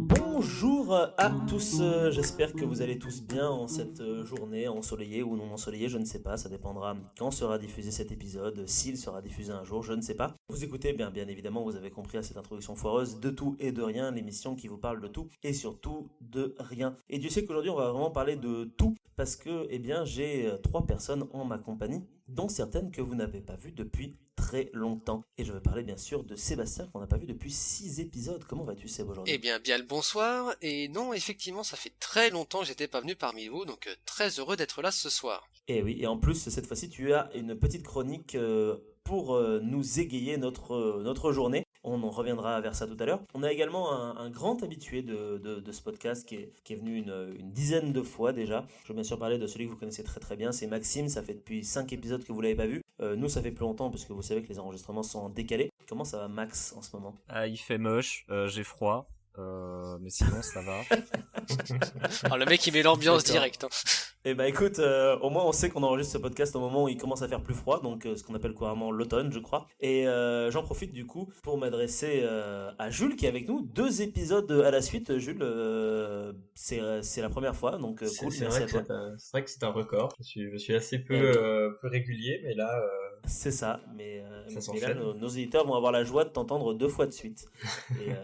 Bonjour à tous, j'espère que vous allez tous bien en cette journée ensoleillée ou non ensoleillée, je ne sais pas, ça dépendra quand sera diffusé cet épisode, s'il sera diffusé un jour, je ne sais pas. Vous écoutez bien évidemment, vous avez compris à cette introduction foireuse, de tout et de rien, l'émission qui vous parle de tout et surtout de rien. Et Dieu sait qu'aujourd'hui on va vraiment parler de tout parce que j'ai trois personnes en ma compagnie, dont certaines que vous n'avez pas vues depuis très longtemps. Et je veux parler bien sûr de Sébastien qu'on n'a pas vu depuis 6 épisodes. Comment vas-tu Seb aujourd'hui? Eh bien le bonsoir, et non, effectivement, ça fait très longtemps que j'étais pas venu parmi vous, donc très heureux d'être là ce soir. Et oui, et en plus cette fois-ci tu as une petite chronique pour nous égayer notre journée. On en reviendra vers ça tout à l'heure. On a également un grand habitué de ce podcast qui est venu une dizaine de fois déjà. Je veux bien sûr parler de celui que vous connaissez très très bien, c'est Maxime, ça fait depuis 5 épisodes que vous l'avez pas vu. Nous ça fait plus longtemps parce que vous savez que les enregistrements sont décalés. Comment ça va Max en ce moment? Ah, il fait moche, j'ai froid, mais sinon ça va. Alors le mec il met l'ambiance D'accord. directe, hein. Eh ben écoute, au moins on sait qu'on enregistre ce podcast au moment où il commence à faire plus froid, donc ce qu'on appelle couramment l'automne, je crois. Et j'en profite du coup pour m'adresser à Jules qui est avec nous. 2 épisodes à la suite, Jules, c'est la première fois, donc cool, C'est merci vrai à toi. c'est vrai que c'est un record. Je suis assez peu, Eh oui. peu régulier, mais là, C'est ça, ça mais là s'enchaîne. nos éditeurs vont avoir la joie de t'entendre 2 fois de suite.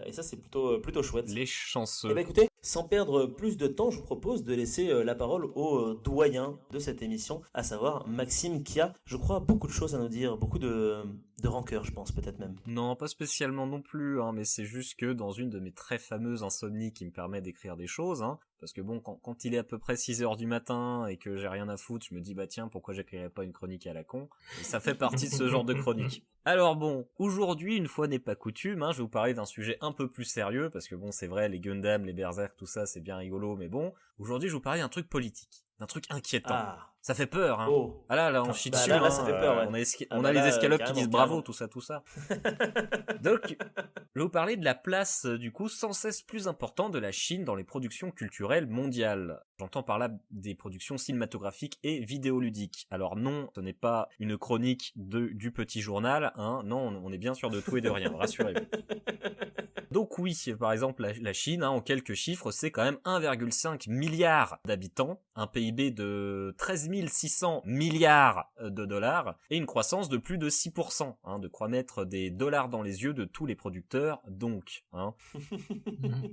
Et ça c'est plutôt chouette. Les Eh chanceux. ben écoutez, sans perdre plus de temps, je vous propose de laisser la parole au doyen de cette émission, à savoir Maxime qui a, je crois, beaucoup de choses à nous dire, beaucoup de rancœur, je pense, peut-être même. Non, pas spécialement non plus, hein, mais c'est juste que dans une de mes très fameuses insomnies qui me permet d'écrire des choses, hein, parce que bon, quand il est à peu près 6 heures du matin et que j'ai rien à foutre, je me dis bah tiens, pourquoi j'écrirais pas une chronique à la con? Et ça fait partie de ce genre de chronique. Alors bon, aujourd'hui, une fois n'est pas coutume, hein, je vais vous parler d'un sujet un peu plus sérieux, parce que bon, c'est vrai, les Gundam, les Berserk, tout ça, c'est bien rigolo, mais bon, aujourd'hui, je vais vous parler d'un truc politique, d'un truc inquiétant. Ah, Ça fait peur, hein. oh. Ah là, on Ah, chie bah dessus, là, hein, ça fait peur, ouais. on Bah a les là, escalopes qui carrément, disent bravo, carrément. tout ça. Donc, je vais vous parler de la place, du coup, sans cesse plus importante de la Chine dans les productions culturelles mondiales. J'entends par là des productions cinématographiques et vidéoludiques. Alors non, ce n'est pas une chronique du petit journal, hein. Non, on est bien sûr de tout et de rien, rassurez-vous. Donc oui, par exemple, la Chine, hein, en quelques chiffres, c'est quand même 1,5 milliard d'habitants, un PIB de 13 600 milliards de dollars, et une croissance de plus de 6%, hein, de quoi mettre des dollars dans les yeux de tous les producteurs, donc. Hein.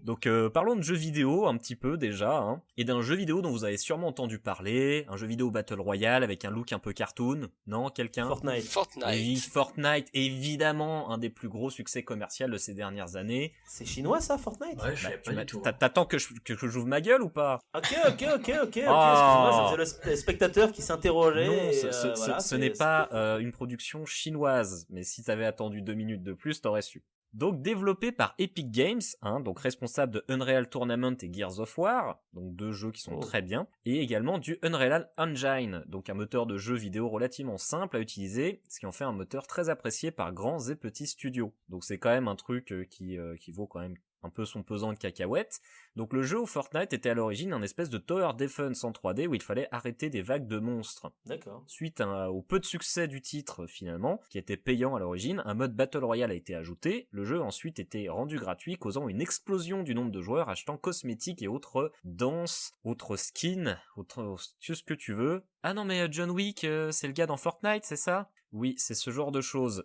Donc parlons de jeux vidéo un petit peu déjà, hein, et d'un jeu vidéo dont vous avez sûrement entendu parler, un jeu vidéo Battle Royale avec un look un peu cartoon, non, quelqu'un? Fortnite. Oui, Fortnite. Fortnite, évidemment, un des plus gros succès commerciaux de ces dernières années. C'est chinois ça, Fortnite? Ouais, je savais pas du tout. T'attends que j'ouvre ma gueule ou pas? Ok, Ah. excuse-moi, je faisais le spectateur qui s'interrogeait. Non, Et, ce c'est- n'est pas une production chinoise, mais si t'avais attendu 2 minutes de plus, t'aurais su. Donc développé par Epic Games, hein, donc responsable de Unreal Tournament et Gears of War, donc 2 jeux qui sont Oh. très bien, et également du Unreal Engine, donc un moteur de jeu vidéo relativement simple à utiliser, ce qui en fait un moteur très apprécié par grands et petits studios. Donc c'est quand même un truc qui vaut quand même un peu son pesant de cacahuètes. Donc le jeu où Fortnite était à l'origine un espèce de tower defense en 3D où il fallait arrêter des vagues de monstres. D'accord. Suite au peu de succès du titre finalement, qui était payant à l'origine, un mode Battle Royale a été ajouté, le jeu a ensuite été rendu gratuit, causant une explosion du nombre de joueurs achetant cosmétiques et autres danses, autres skins, autres tout ce que tu veux. Ah non mais John Wick, c'est le gars dans Fortnite, c'est ça? Oui, c'est ce genre de choses.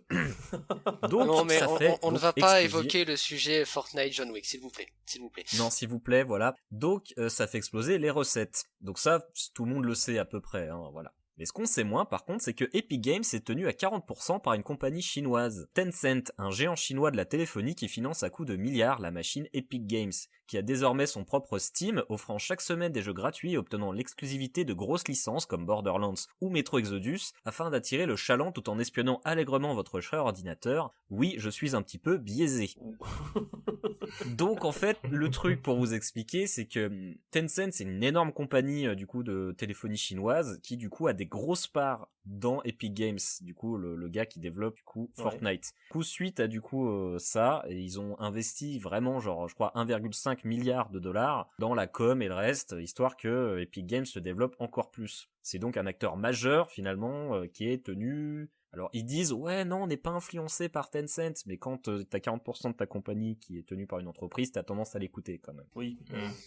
Donc Non mais ça fait on ne donc, va pas exploser. évoquer le sujet Fortnite John Wick, s'il vous plaît. S'il vous plaît. Non, s'il vous plaît, voilà. Donc, ça fait exploser les recettes. Donc ça, tout le monde le sait à peu près, hein, voilà. Mais ce qu'on sait moins, par contre, c'est que Epic Games est tenu à 40% par une compagnie chinoise. Tencent, un géant chinois de la téléphonie qui finance à coups de milliards la machine Epic Games, qui a désormais son propre Steam, offrant chaque semaine des jeux gratuits et obtenant l'exclusivité de grosses licences comme Borderlands ou Metro Exodus, afin d'attirer le chaland tout en espionnant allègrement votre cher ordinateur. Oui, je suis un petit peu biaisé. Donc en fait, le truc pour vous expliquer, c'est que Tencent, c'est une énorme compagnie du coup de téléphonie chinoise qui du coup a des grosses parts dans Epic Games, du coup le gars qui développe du coup Fortnite. Du coup suite à du coup ça, et ils ont investi vraiment genre je crois 1,5 milliard de dollars dans la com et le reste, histoire que Epic Games se développe encore plus. C'est donc un acteur majeur finalement qui est tenu. Alors ils disent ouais non on n'est pas influencé par Tencent, mais quand t'as 40% de ta compagnie qui est tenue par une entreprise, t'as tendance à l'écouter quand même. Oui.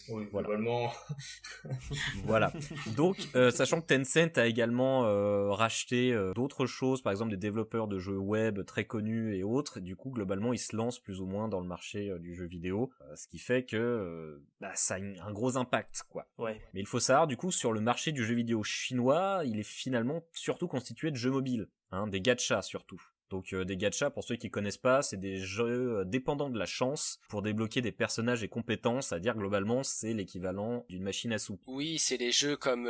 Oui, Voilà. globalement. Voilà. Donc sachant que Tencent a également racheté d'autres choses, par exemple des développeurs de jeux web très connus et autres, du coup globalement ils se lancent plus ou moins dans le marché du jeu vidéo, ce qui fait que ça a un gros impact quoi. Ouais. Mais il faut savoir du coup sur le marché du jeu vidéo chinois, il est finalement surtout constitué de jeux mobiles. Des gachas surtout. Donc des gachas, pour ceux qui connaissent pas, c'est des jeux dépendants de la chance pour débloquer des personnages et compétences, c'est-à-dire globalement c'est l'équivalent d'une machine à sous. Oui, c'est les jeux comme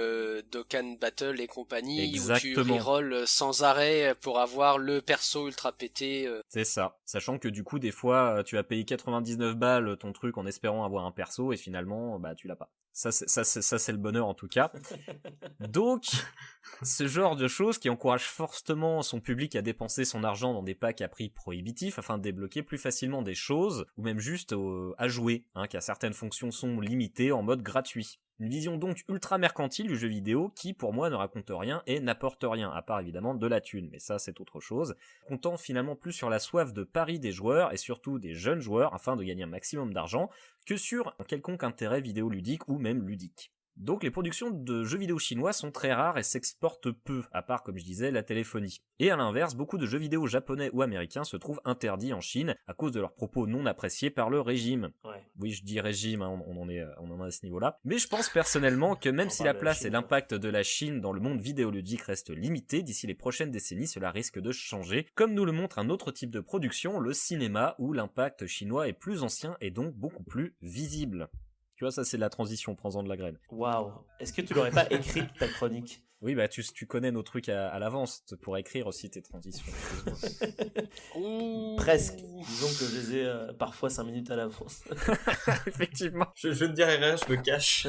Dokkan Battle et compagnie, Exactement. où tu rerolls sans arrêt pour avoir le perso ultra pété. C'est ça. Sachant que du coup des fois tu as payé 99 balles ton truc en espérant avoir un perso et finalement tu l'as pas. Ça c'est le bonheur en tout cas. Donc ce genre de choses qui encourage fortement son public à dépenser son argent dans des packs à prix prohibitifs afin de débloquer plus facilement des choses ou même juste à jouer, car certaines fonctions sont limitées en mode gratuit. Une vision donc ultra mercantile du jeu vidéo qui pour moi ne raconte rien et n'apporte rien, à part évidemment de la thune, mais ça c'est autre chose, comptant finalement plus sur la soif de pari des joueurs et surtout des jeunes joueurs afin de gagner un maximum d'argent que sur un quelconque intérêt vidéoludique ou même ludique. Donc les productions de jeux vidéo chinois sont très rares et s'exportent peu, à part comme je disais la téléphonie. Et à l'inverse, beaucoup de jeux vidéo japonais ou américains se trouvent interdits en Chine à cause de leurs propos non appréciés par le régime. Ouais. Oui, je dis régime, on en est à ce niveau-là. Mais je pense personnellement que même si la place et l'impact de la Chine dans le monde vidéoludique restent limités, d'ici les prochaines décennies, cela risque de changer, comme nous le montre un autre type de production, le cinéma, où l'impact chinois est plus ancien et donc beaucoup plus visible. Tu vois, ça c'est de la transition, prends-en de la graine. Waouh. Est-ce que tu l'aurais pas écrite ta chronique? Oui, tu connais nos trucs à l'avance pour écrire aussi tes transitions. Presque. Disons que je les ai parfois 5 minutes à l'avance. Effectivement. Je ne dirai rien, je me cache.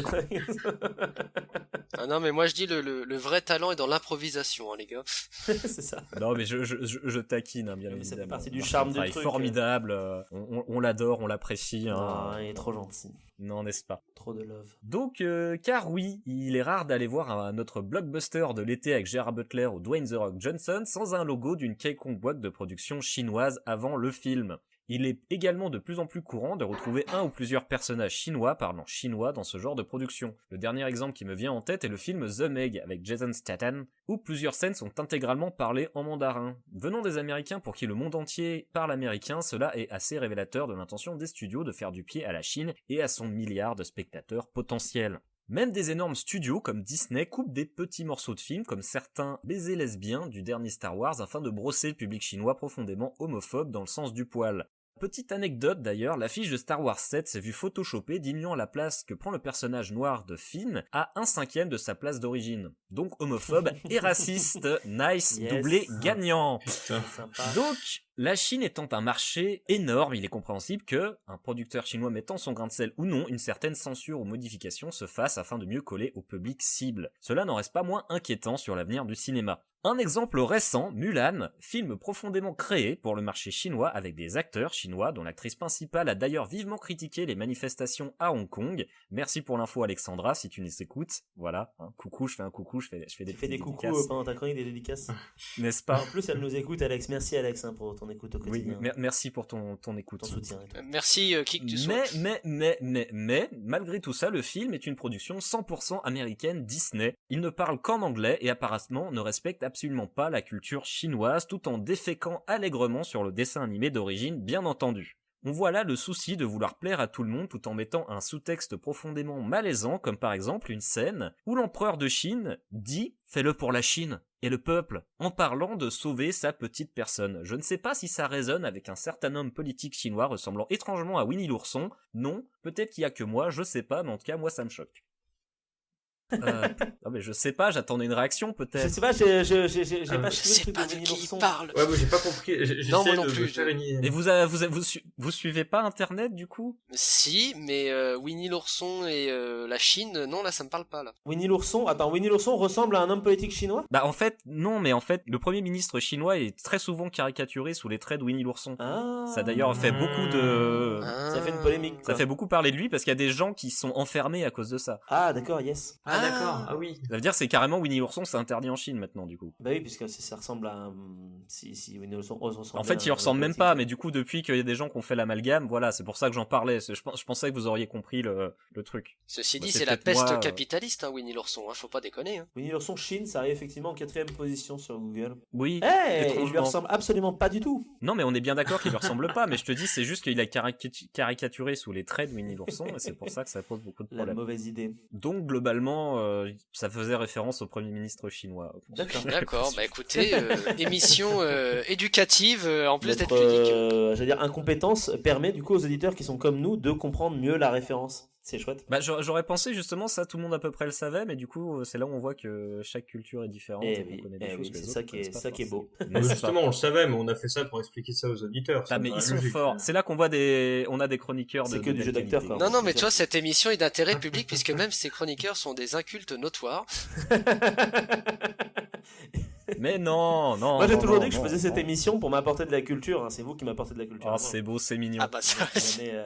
Ah non, mais moi je dis le vrai talent est dans l'improvisation, les gars. C'est ça. Non, mais je taquine, bien évidemment. Ça fait partie du charme du truc. Formidable, on l'adore, on l'apprécie. Non, il est trop gentil. Non, n'est-ce pas? Trop de love. Donc, car oui, il est rare d'aller voir notre blockbuster de l'été avec Gerard Butler ou Dwayne The Rock Johnson sans un logo d'une quelconque boîte de production chinoise avant le film. Il est également de plus en plus courant de retrouver un ou plusieurs personnages chinois parlant chinois dans ce genre de production. Le dernier exemple qui me vient en tête est le film The Meg avec Jason Statham, où plusieurs scènes sont intégralement parlées en mandarin. Venant des Américains pour qui le monde entier parle américain, cela est assez révélateur de l'intention des studios de faire du pied à la Chine et à son milliard de spectateurs potentiels. Même des énormes studios comme Disney coupent des petits morceaux de films comme certains baisers lesbiens du dernier Star Wars afin de brosser le public chinois profondément homophobe dans le sens du poil. Petite anecdote d'ailleurs, l'affiche de Star Wars 7 s'est vue photoshopée diminuant la place que prend le personnage noir de Finn à 1/5 de sa place d'origine. Donc homophobe et raciste, nice, Yes. Doublé gagnant. Putain. Sympa. Donc, la Chine étant un marché énorme, il est compréhensible que, un producteur chinois mettant son grain de sel ou non, une certaine censure ou modification se fasse afin de mieux coller au public cible. Cela n'en reste pas moins inquiétant sur l'avenir du cinéma. Un exemple récent, Mulan, film profondément créé pour le marché chinois avec des acteurs chinois dont l'actrice principale a d'ailleurs vivement critiqué les manifestations à Hong Kong. Merci pour l'info Alexandra, si tu nous écoutes. Voilà, coucou, je fais un coucou, je fais des Tu fais petites des coucous dédicaces. pendant ta chronique, des dédicaces. N'est-ce pas? En plus, elle nous écoute, Alex. Merci, Alex, pour ton écoute au Oui, quotidien. merci pour ton écoute. Ton soutien et tout. Merci, qui que tu sois. Mais, malgré tout ça, le film est une production 100% américaine Disney. Il ne parle qu'en anglais et apparemment ne respecte absolument pas la culture chinoise tout en déféquant allègrement sur le dessin animé d'origine, bien entendu. On voit là le souci de vouloir plaire à tout le monde tout en mettant un sous-texte profondément malaisant comme par exemple une scène où l'empereur de Chine dit « Fais-le pour la Chine » et le peuple, en parlant de sauver sa petite personne. Je ne sais pas si ça résonne avec un certain homme politique chinois ressemblant étrangement à Winnie l'ourson. Non, peut-être qu'il y a que moi, je sais pas, mais en tout cas moi ça me choque. Non mais je sais pas, j'attendais une réaction Je peut-être. sais pas, j'ai pas suivi le C'est truc pas de de Winnie qui l'ourson. il parle. Ouais, moi j'ai pas compris. Non, moi J'essaie non de plus, faire une idée. Et vous suivez pas Internet du coup? Si, mais Winnie l'ourson et la Chine, non, là, ça me parle pas, là. Winnie l'ourson ressemble à un homme politique chinois? Bah en fait, non, mais en fait, le premier ministre chinois est très souvent caricaturé sous les traits de Winnie l'ourson. Ah. Ça a d'ailleurs fait beaucoup de... Ça fait une polémique, Ça quoi. fait beaucoup parler de lui parce qu'il y a des gens qui sont enfermés à cause de ça. Ah, d'accord, yes. Ah, d'accord. Ah oui. Ça veut dire c'est carrément Winnie l'ourson, c'est interdit en Chine maintenant du coup. Bah oui, puisque ça ressemble à un... Si Winnie l'ourson ressemble En fait, il à un ressemble même politique. pas, mais du coup, depuis qu'il y a des gens qui ont fait l'amalgame, voilà, c'est pour ça que j'en parlais. Je pensais que vous auriez compris le truc. Ceci Bah, dit, c'est c'est la peut-être peste moi, capitaliste, hein, Winnie l'ourson, hein, faut pas déconner. Hein. Winnie l'ourson Chine, ça arrive effectivement en 4ème position sur Google. Oui. Eh, il lui étrangement. ressemble absolument pas du tout. Non, mais on est bien d'accord qu'il lui ressemble pas, mais je te dis, c'est juste qu'il a caricaturé sous les traits de Winnie l'ourson, et c'est pour ça que ça pose beaucoup de La problèmes. mauvaise idée. Donc, globalement, ça faisait référence au premier ministre chinois. D'accord. D'accord, bah écoutez, émission éducative, en plus d'être Notre, ludique. j'allais dire, incompétence permet du coup aux auditeurs qui sont comme nous de comprendre mieux la référence. C'est chouette. Bah, j'aurais pensé justement ça, tout le monde à peu près le savait, mais du coup, c'est là où on voit que chaque culture est différente. Eh et oui, qu'on connaît eh des choses oui, que les c'est autres ça qui est, connaissent pas ça qui est beau. forcément. Mais N'est-ce pas? justement, on le savait, mais on a fait ça pour expliquer ça aux auditeurs. Ah, mais pas ils sont logique. forts. C'est là qu'on voit on a des chroniqueurs C'est de que du belle jeu d'acteur, qualité. quoi. Non, non, mais tu vois, cette émission est d'intérêt public puisque même ces chroniqueurs sont des incultes notoires. Mais non, non. Moi j'ai non, toujours non, dit que je non, faisais cette non. émission pour m'apporter de la culture. Hein. C'est vous qui m'apportez de la culture. Oh, c'est beau, c'est mignon. Ah bah ça,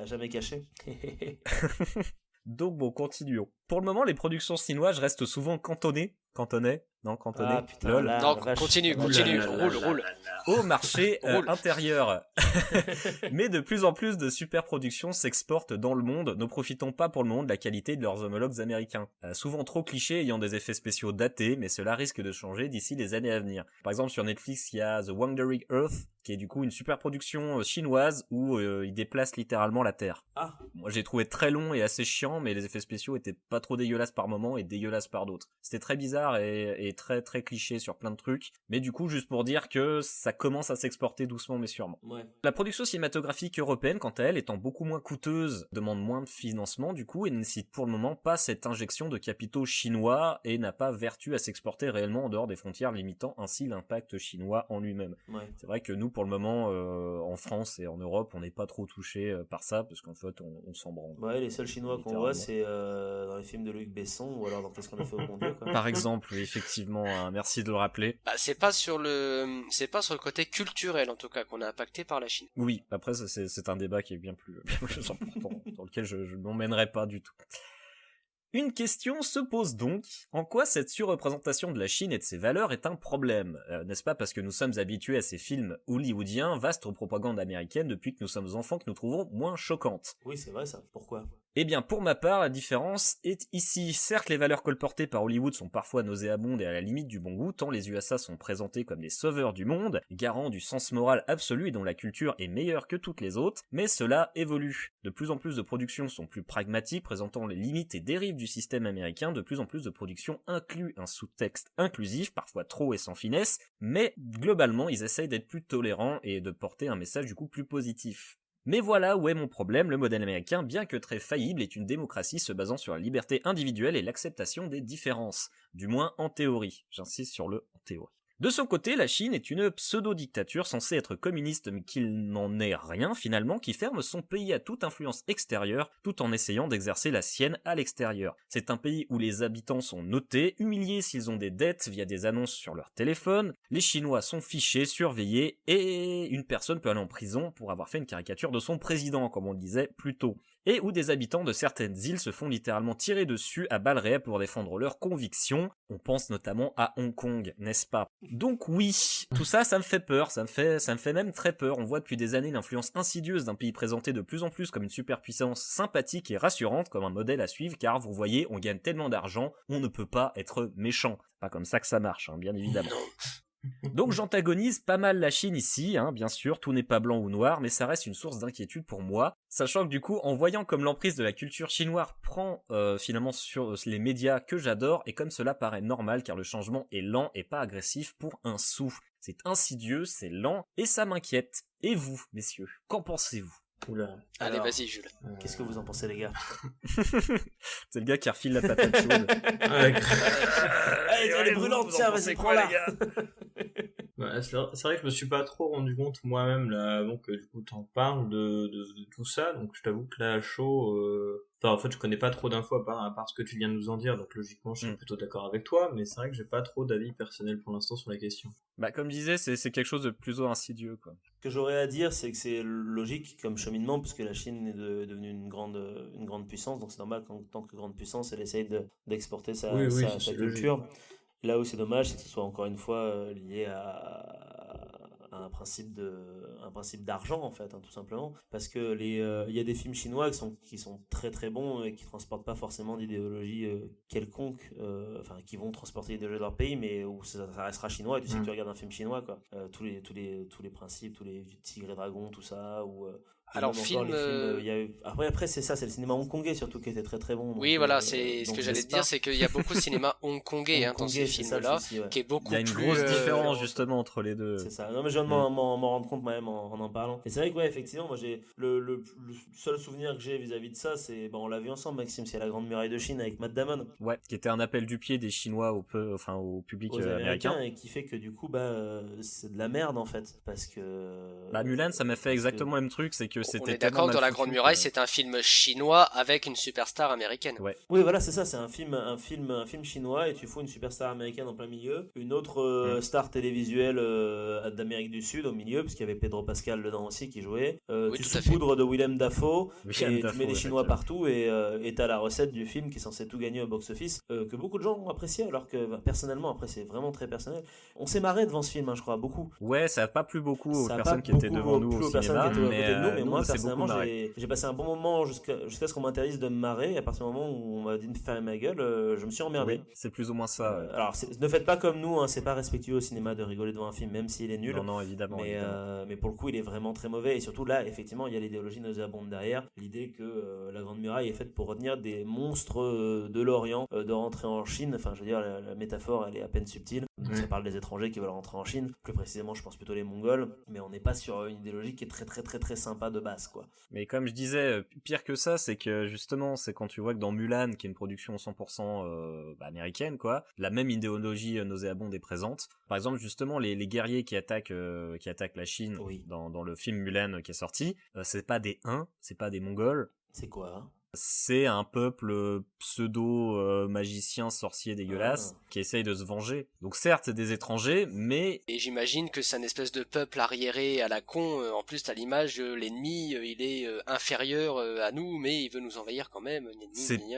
Jamais caché. Donc bon, continuons. Pour le moment, les productions chinoises restent souvent cantonnées. Non, cantonnées. Ah putain, Lol. là, non, la vache. continue, Ouh là continue, là là roule, là roule. là là. Au marché Roule. intérieur. Mais de plus en plus de superproductions s'exportent dans le monde, ne profitant pas pour le moment de la qualité de leurs homologues américains. Souvent trop clichés, ayant des effets spéciaux datés, mais cela risque de changer d'ici les années à venir. Par exemple, sur Netflix, il y a The Wandering Earth, qui est du coup une superproduction chinoise où ils déplacent littéralement la Terre. Ah, Moi, j'ai trouvé très long et assez chiant, mais les effets spéciaux étaient pas trop dégueulasses par moments et dégueulasses par d'autres. C'était très bizarre et très très cliché sur plein de trucs, mais du coup, juste pour dire que ça commence à s'exporter doucement mais sûrement. ouais. La production cinématographique européenne, quant à elle, étant beaucoup moins coûteuse, demande moins de financement du coup et ne nécessite pour le moment pas cette injection de capitaux chinois et n'a pas vertu à s'exporter réellement en dehors des frontières, limitant ainsi l'impact chinois en lui-même. Ouais. C'est vrai que nous, pour le moment, en France et en Europe, on n'est pas trop touché par ça, parce qu'en fait, on s'en branle. Ouais, les seuls Chinois qu'on voit, c'est dans les films de Luc Besson ou alors dans Qu'est-ce qu'on a fait au bon Dieu, quoi. Par exemple, oui, effectivement, hein, merci de le rappeler. Bah, c'est pas sur le côté culturel en tout cas qu'on a impacté par la Chine. Oui, après, c'est un débat qui est bien plus important, dans lequel je ne m'emmènerai pas du tout. Une question se pose donc, en quoi cette surreprésentation de la Chine et de ses valeurs est un problème? N'est-ce pas parce que nous sommes habitués à ces films hollywoodiens, vaste propagande américaine depuis que nous sommes enfants que nous trouvons moins choquantes? Oui, c'est vrai ça. Pourquoi? Eh bien, pour ma part, la différence est ici. Certes, les valeurs colportées par Hollywood sont parfois nauséabondes et à la limite du bon goût, tant les USA sont présentés comme les sauveurs du monde, garants du sens moral absolu et dont la culture est meilleure que toutes les autres, mais cela évolue. De plus en plus de productions sont plus pragmatiques, présentant les limites et dérives du système américain, de plus en plus de productions incluent un sous-texte inclusif, parfois trop et sans finesse, mais globalement, ils essayent d'être plus tolérants et de porter un message du coup plus positif. Mais voilà où est mon problème, le modèle américain, bien que très faillible, est une démocratie se basant sur la liberté individuelle et l'acceptation des différences. Du moins en théorie. J'insiste sur le en théorie. De son côté, la Chine est une pseudo-dictature censée être communiste mais qu'il n'en est rien finalement, qui ferme son pays à toute influence extérieure tout en essayant d'exercer la sienne à l'extérieur. C'est un pays où les habitants sont notés, humiliés s'ils ont des dettes via des annonces sur leur téléphone, les Chinois sont fichés, surveillés et une personne peut aller en prison pour avoir fait une caricature de son président, comme on le disait plus tôt. Et où des habitants de certaines îles se font littéralement tirer dessus à balles réelles pour défendre leurs convictions. On pense notamment à Hong Kong, n'est-ce pas? Donc oui, tout ça, ça me fait peur, ça me fait même très peur. On voit depuis des années l'influence insidieuse d'un pays présenté de plus en plus comme une superpuissance sympathique et rassurante, comme un modèle à suivre, car vous voyez, on gagne tellement d'argent, on ne peut pas être méchant. C'est pas comme ça que ça marche, hein, bien évidemment. Donc j'antagonise pas mal la Chine ici, hein, bien sûr, tout n'est pas blanc ou noir, mais ça reste une source d'inquiétude pour moi, sachant que du coup, en voyant comme l'emprise de la culture chinoise prend finalement sur les médias que j'adore, et comme cela paraît normal car le changement est lent et pas agressif pour un sou. C'est insidieux, c'est lent, et ça m'inquiète. Et vous, messieurs, qu'en pensez-vous? Oula. Allez, Alors, vas-y, Jules. Qu'est-ce que vous en pensez, les gars? C'est le gars qui refile la patate chaude. Ouais, Allez, elle est brûlante, tiens, vas-y, prends-la. ouais, c'est vrai que je me suis pas trop rendu compte moi-même là avant que du coup t'en parles de tout ça, donc je t'avoue que là à chaud, enfin en fait je connais pas trop d'infos à part ce que tu viens de nous en dire, donc logiquement je suis plutôt d'accord avec toi, mais c'est vrai que j'ai pas trop d'avis personnel pour l'instant sur la question. Bah, comme je disais, c'est quelque chose de plutôt insidieux, quoi. Ce que j'aurais à dire, c'est que c'est logique comme cheminement, puisque la Chine est devenue une grande puissance, donc c'est normal qu'en tant que grande puissance, elle essaye d'exporter sa c'est culture. Là où c'est dommage, c'est que ce soit encore une fois lié à un principe d'argent en fait, hein, tout simplement, parce que il y a des films chinois qui sont très très bons et qui transportent pas forcément d'idéologie quelconque, enfin qui vont transporter l'idéologie de leur pays, mais où ça restera chinois et tu sais que tu regardes un film chinois quoi, tous les principes, tous les tigres et dragons, tout ça, ou Alors, même film. encore les films, après c'est ça, c'est le cinéma hongkongais surtout qui était très très bon. Oui, donc, voilà, c'est ce donc que j'allais te j'espère. dire, c'est qu'il y a beaucoup de cinéma hongkongais hein, dans ces Hongkongais, c'est ça le films-là, souci, ouais. qui est beaucoup Il y a une plus. grosse différence, justement, entre les deux. C'est ça. Non, mais je viens de m'en rendre compte moi-même en parlant. Et c'est vrai que, ouais, effectivement, moi, j'ai le seul souvenir que j'ai vis-à-vis de ça, c'est, on l'a vu ensemble, Maxime, c'est la Grande Muraille de Chine avec Matt Damon. Ouais, qui était un appel du pied des Chinois au public Aux américain. Américains, et qui fait que, du coup, c'est de la merde, en fait. Parce que. Bah, Mulan, ça m'a fait exactement le même truc, c'est que c'était On est tellement d'accord, mal dans La foutu Grande Muraille, que- c'est un film chinois avec une superstar américaine. Ouais. Oui, voilà, c'est ça, c'est un film chinois et tu fous une superstar américaine en plein milieu, une autre star télévisuelle d'Amérique du Sud au milieu, puisqu'il y avait Pedro Pascal dedans aussi qui jouait. Oui, Tu tout à fait. saupoudres de Willem Dafoe Willem et tu Dafoe, mets des Chinois effectivement. partout et t'as la recette du film qui est censé tout gagner au box-office, que beaucoup de gens ont apprécié, alors que personnellement, après c'est vraiment très personnel. On s'est marré devant ce film, hein, je crois, beaucoup. Ouais, ça a pas plu beaucoup aux Ça a personnes pas qui étaient beaucoup devant nous plu au aux personnes cinéma, qui étaient à côté de nous, mais nous, moi on s'est personnellement beaucoup marré. j'ai passé un bon moment jusqu'à ce qu'on m'interdise de me marrer, et à partir du moment où on m'a dit de fermer ma gueule, je me suis emmerdé. Oui, c'est plus ou moins ça. Ouais. Alors ne faites pas comme nous, hein, c'est pas respectueux au cinéma de rigoler devant un film même s'il est nul. Non, évidemment. Mais pour le coup il est vraiment très mauvais, et surtout là effectivement il y a l'idéologie nauséabonde derrière, l'idée que la Grande Muraille est faite pour retenir des monstres de l'Orient, de rentrer en Chine, enfin je veux dire la métaphore elle est à peine subtile. Donc, ça parle des étrangers qui veulent rentrer en Chine, plus précisément je pense plutôt les Mongols, mais on n'est pas sur une idéologie qui est très très très très sympa de base quoi. Mais comme je disais, pire que ça, c'est que justement, c'est quand tu vois que dans Mulan, qui est une production 100% américaine, quoi, la même idéologie nauséabonde est présente. Par exemple, justement, les guerriers qui attaquent la Chine dans le film Mulan qui est sorti, c'est pas des Huns, c'est pas des Mongols. C'est quoi hein? C'est un peuple pseudo-magicien sorcier dégueulasse qui essaye de se venger. Donc certes, c'est des étrangers, mais... Et j'imagine que c'est un espèce de peuple arriéré à la con. En plus, t'as l'image, l'ennemi, il est inférieur à nous, mais il veut nous envahir quand même.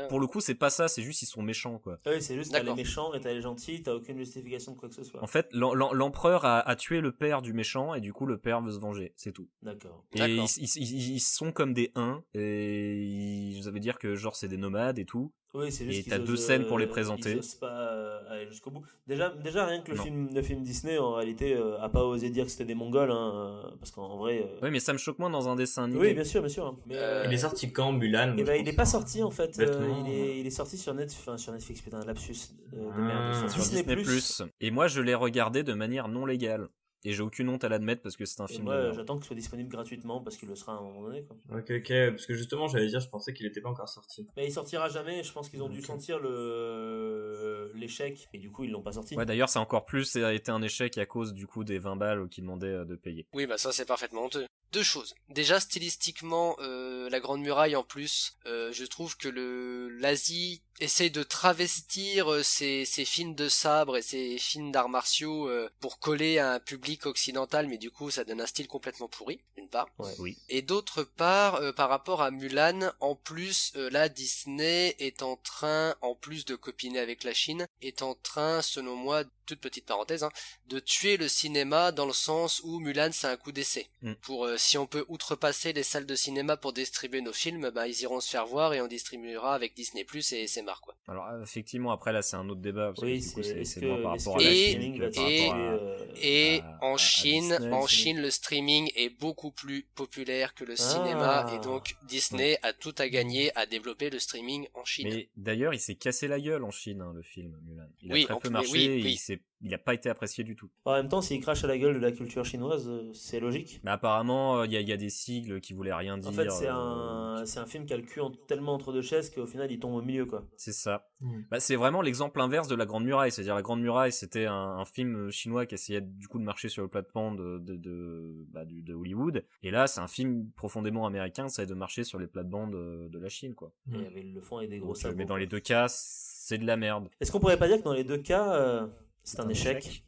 Pour le coup, c'est pas ça, c'est juste ils sont méchants, quoi. Oui, c'est juste t'as les méchants et t'as les gentils, t'as aucune justification de quoi que ce soit. En fait, l'empereur a tué le père du méchant, et du coup, le père veut se venger, c'est tout. D'accord. Et ils sont comme des Huns, et ça veut dire que genre c'est des nomades et tout. Oui, c'est juste et t'as deux scènes pour les présenter. Ils osent pas aller jusqu'au bout. Déjà rien que le film Disney en réalité a pas osé dire que c'était des Mongols, hein, parce qu'en vrai. Oui, mais ça me choque moins dans un dessin animé. Oui, bien sûr. Hein. Mais, il est sorti quand Mulan? Il est pas sorti en fait. Il est sorti sur Netflix, putain, un lapsus de merde. Sur Disney+. Et moi, je l'ai regardé de manière non légale. Et j'ai aucune honte à l'admettre parce que c'est un film. Moi, j'attends qu'il soit disponible gratuitement parce qu'il le sera à un moment donné. Quoi. Ok, parce que justement, j'allais dire, je pensais qu'il était pas encore sorti. Mais il sortira jamais. Je pense qu'ils ont dû sentir l'échec et du coup ils l'ont pas sorti. Ouais, d'ailleurs, c'est encore plus. Ça a été un échec à cause du coup des 20 balles qu'ils demandaient de payer. Oui, bah ça c'est parfaitement honteux. Deux choses. Déjà, stylistiquement, la Grande Muraille en plus, je trouve que l'Asie essaye de travestir ces films de sabre et ces films d'arts martiaux pour coller à un public occidental, mais du coup ça donne un style complètement pourri, d'une part. Ouais. Oui. Et d'autre part, par rapport à Mulan, en plus, là Disney est en train, en plus de copiner avec la Chine, est en train, selon moi, toute petite parenthèse, hein, de tuer le cinéma dans le sens où Mulan c'est un coup d'essai. Pour si on peut outrepasser les salles de cinéma pour distribuer nos films, bah ils iront se faire voir et on distribuera avec Disney+ et c'est marre quoi. Alors effectivement après là c'est un autre débat parce oui, que c'est moins par rapport à la Chine et en Chine le streaming est beaucoup plus populaire que le cinéma et donc Disney a tout à gagner à développer le streaming en Chine. Mais d'ailleurs il s'est cassé la gueule en Chine le film Mulan. Il a très peu marché, oui. il s'est il a pas été apprécié du tout. En même temps, s'il crache à la gueule de la culture chinoise, c'est logique. Mais apparemment, il y a des sigles qui voulaient rien dire. En fait, c'est un film qui a le cul tellement entre deux chaises qu'au final, il tombe au milieu, quoi. C'est ça. C'est vraiment l'exemple inverse de La Grande Muraille. C'est-à-dire, La Grande Muraille, c'était un film chinois qui essayait du coup de marcher sur le plateforme de Hollywood. Et là, c'est un film profondément américain, ça de marcher sur les plates-bandes de la Chine, quoi. Et ils le font avec des gros sabots. Mais dans les deux cas, c'est de la merde. Est-ce qu'on pourrait pas dire que dans les deux cas, c'est un échec.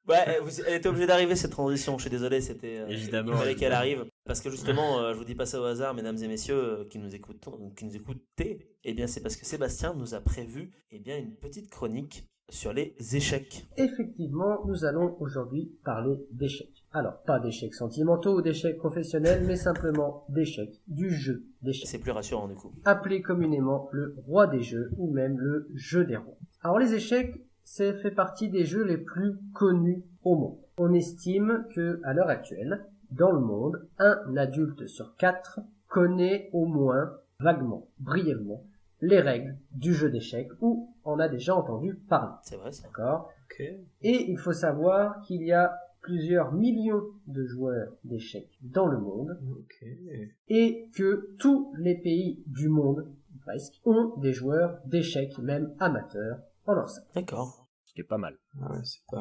Ouais, elle était obligée d'arriver cette transition, je suis désolé, c'était évidemment, il fallait qu'elle arrive parce que justement je vous dis pas ça au hasard mesdames et messieurs qui nous écoutez, eh bien c'est parce que Sébastien nous a prévu une petite chronique sur les échecs. Effectivement, nous allons aujourd'hui parler d'échecs. Alors, pas d'échecs sentimentaux ou d'échecs professionnels, mais simplement d'échecs, du jeu d'échecs. C'est plus rassurant du coup. Appelé communément le roi des jeux ou même le jeu des rois. Alors les échecs, ça fait partie des jeux les plus connus au monde. On estime que, à l'heure actuelle, dans le monde, un adulte sur 4 connaît au moins, vaguement, brièvement, les règles du jeu d'échecs ou en a déjà entendu parler. C'est vrai ça. D'accord. Okay. Et il faut savoir qu'il y a plusieurs millions de joueurs d'échecs dans le monde. Okay. Et que tous les pays du monde, presque, ont des joueurs d'échecs, même amateurs, en leur sein. D'accord. Ce qui est pas mal. Ah ouais, c'est pas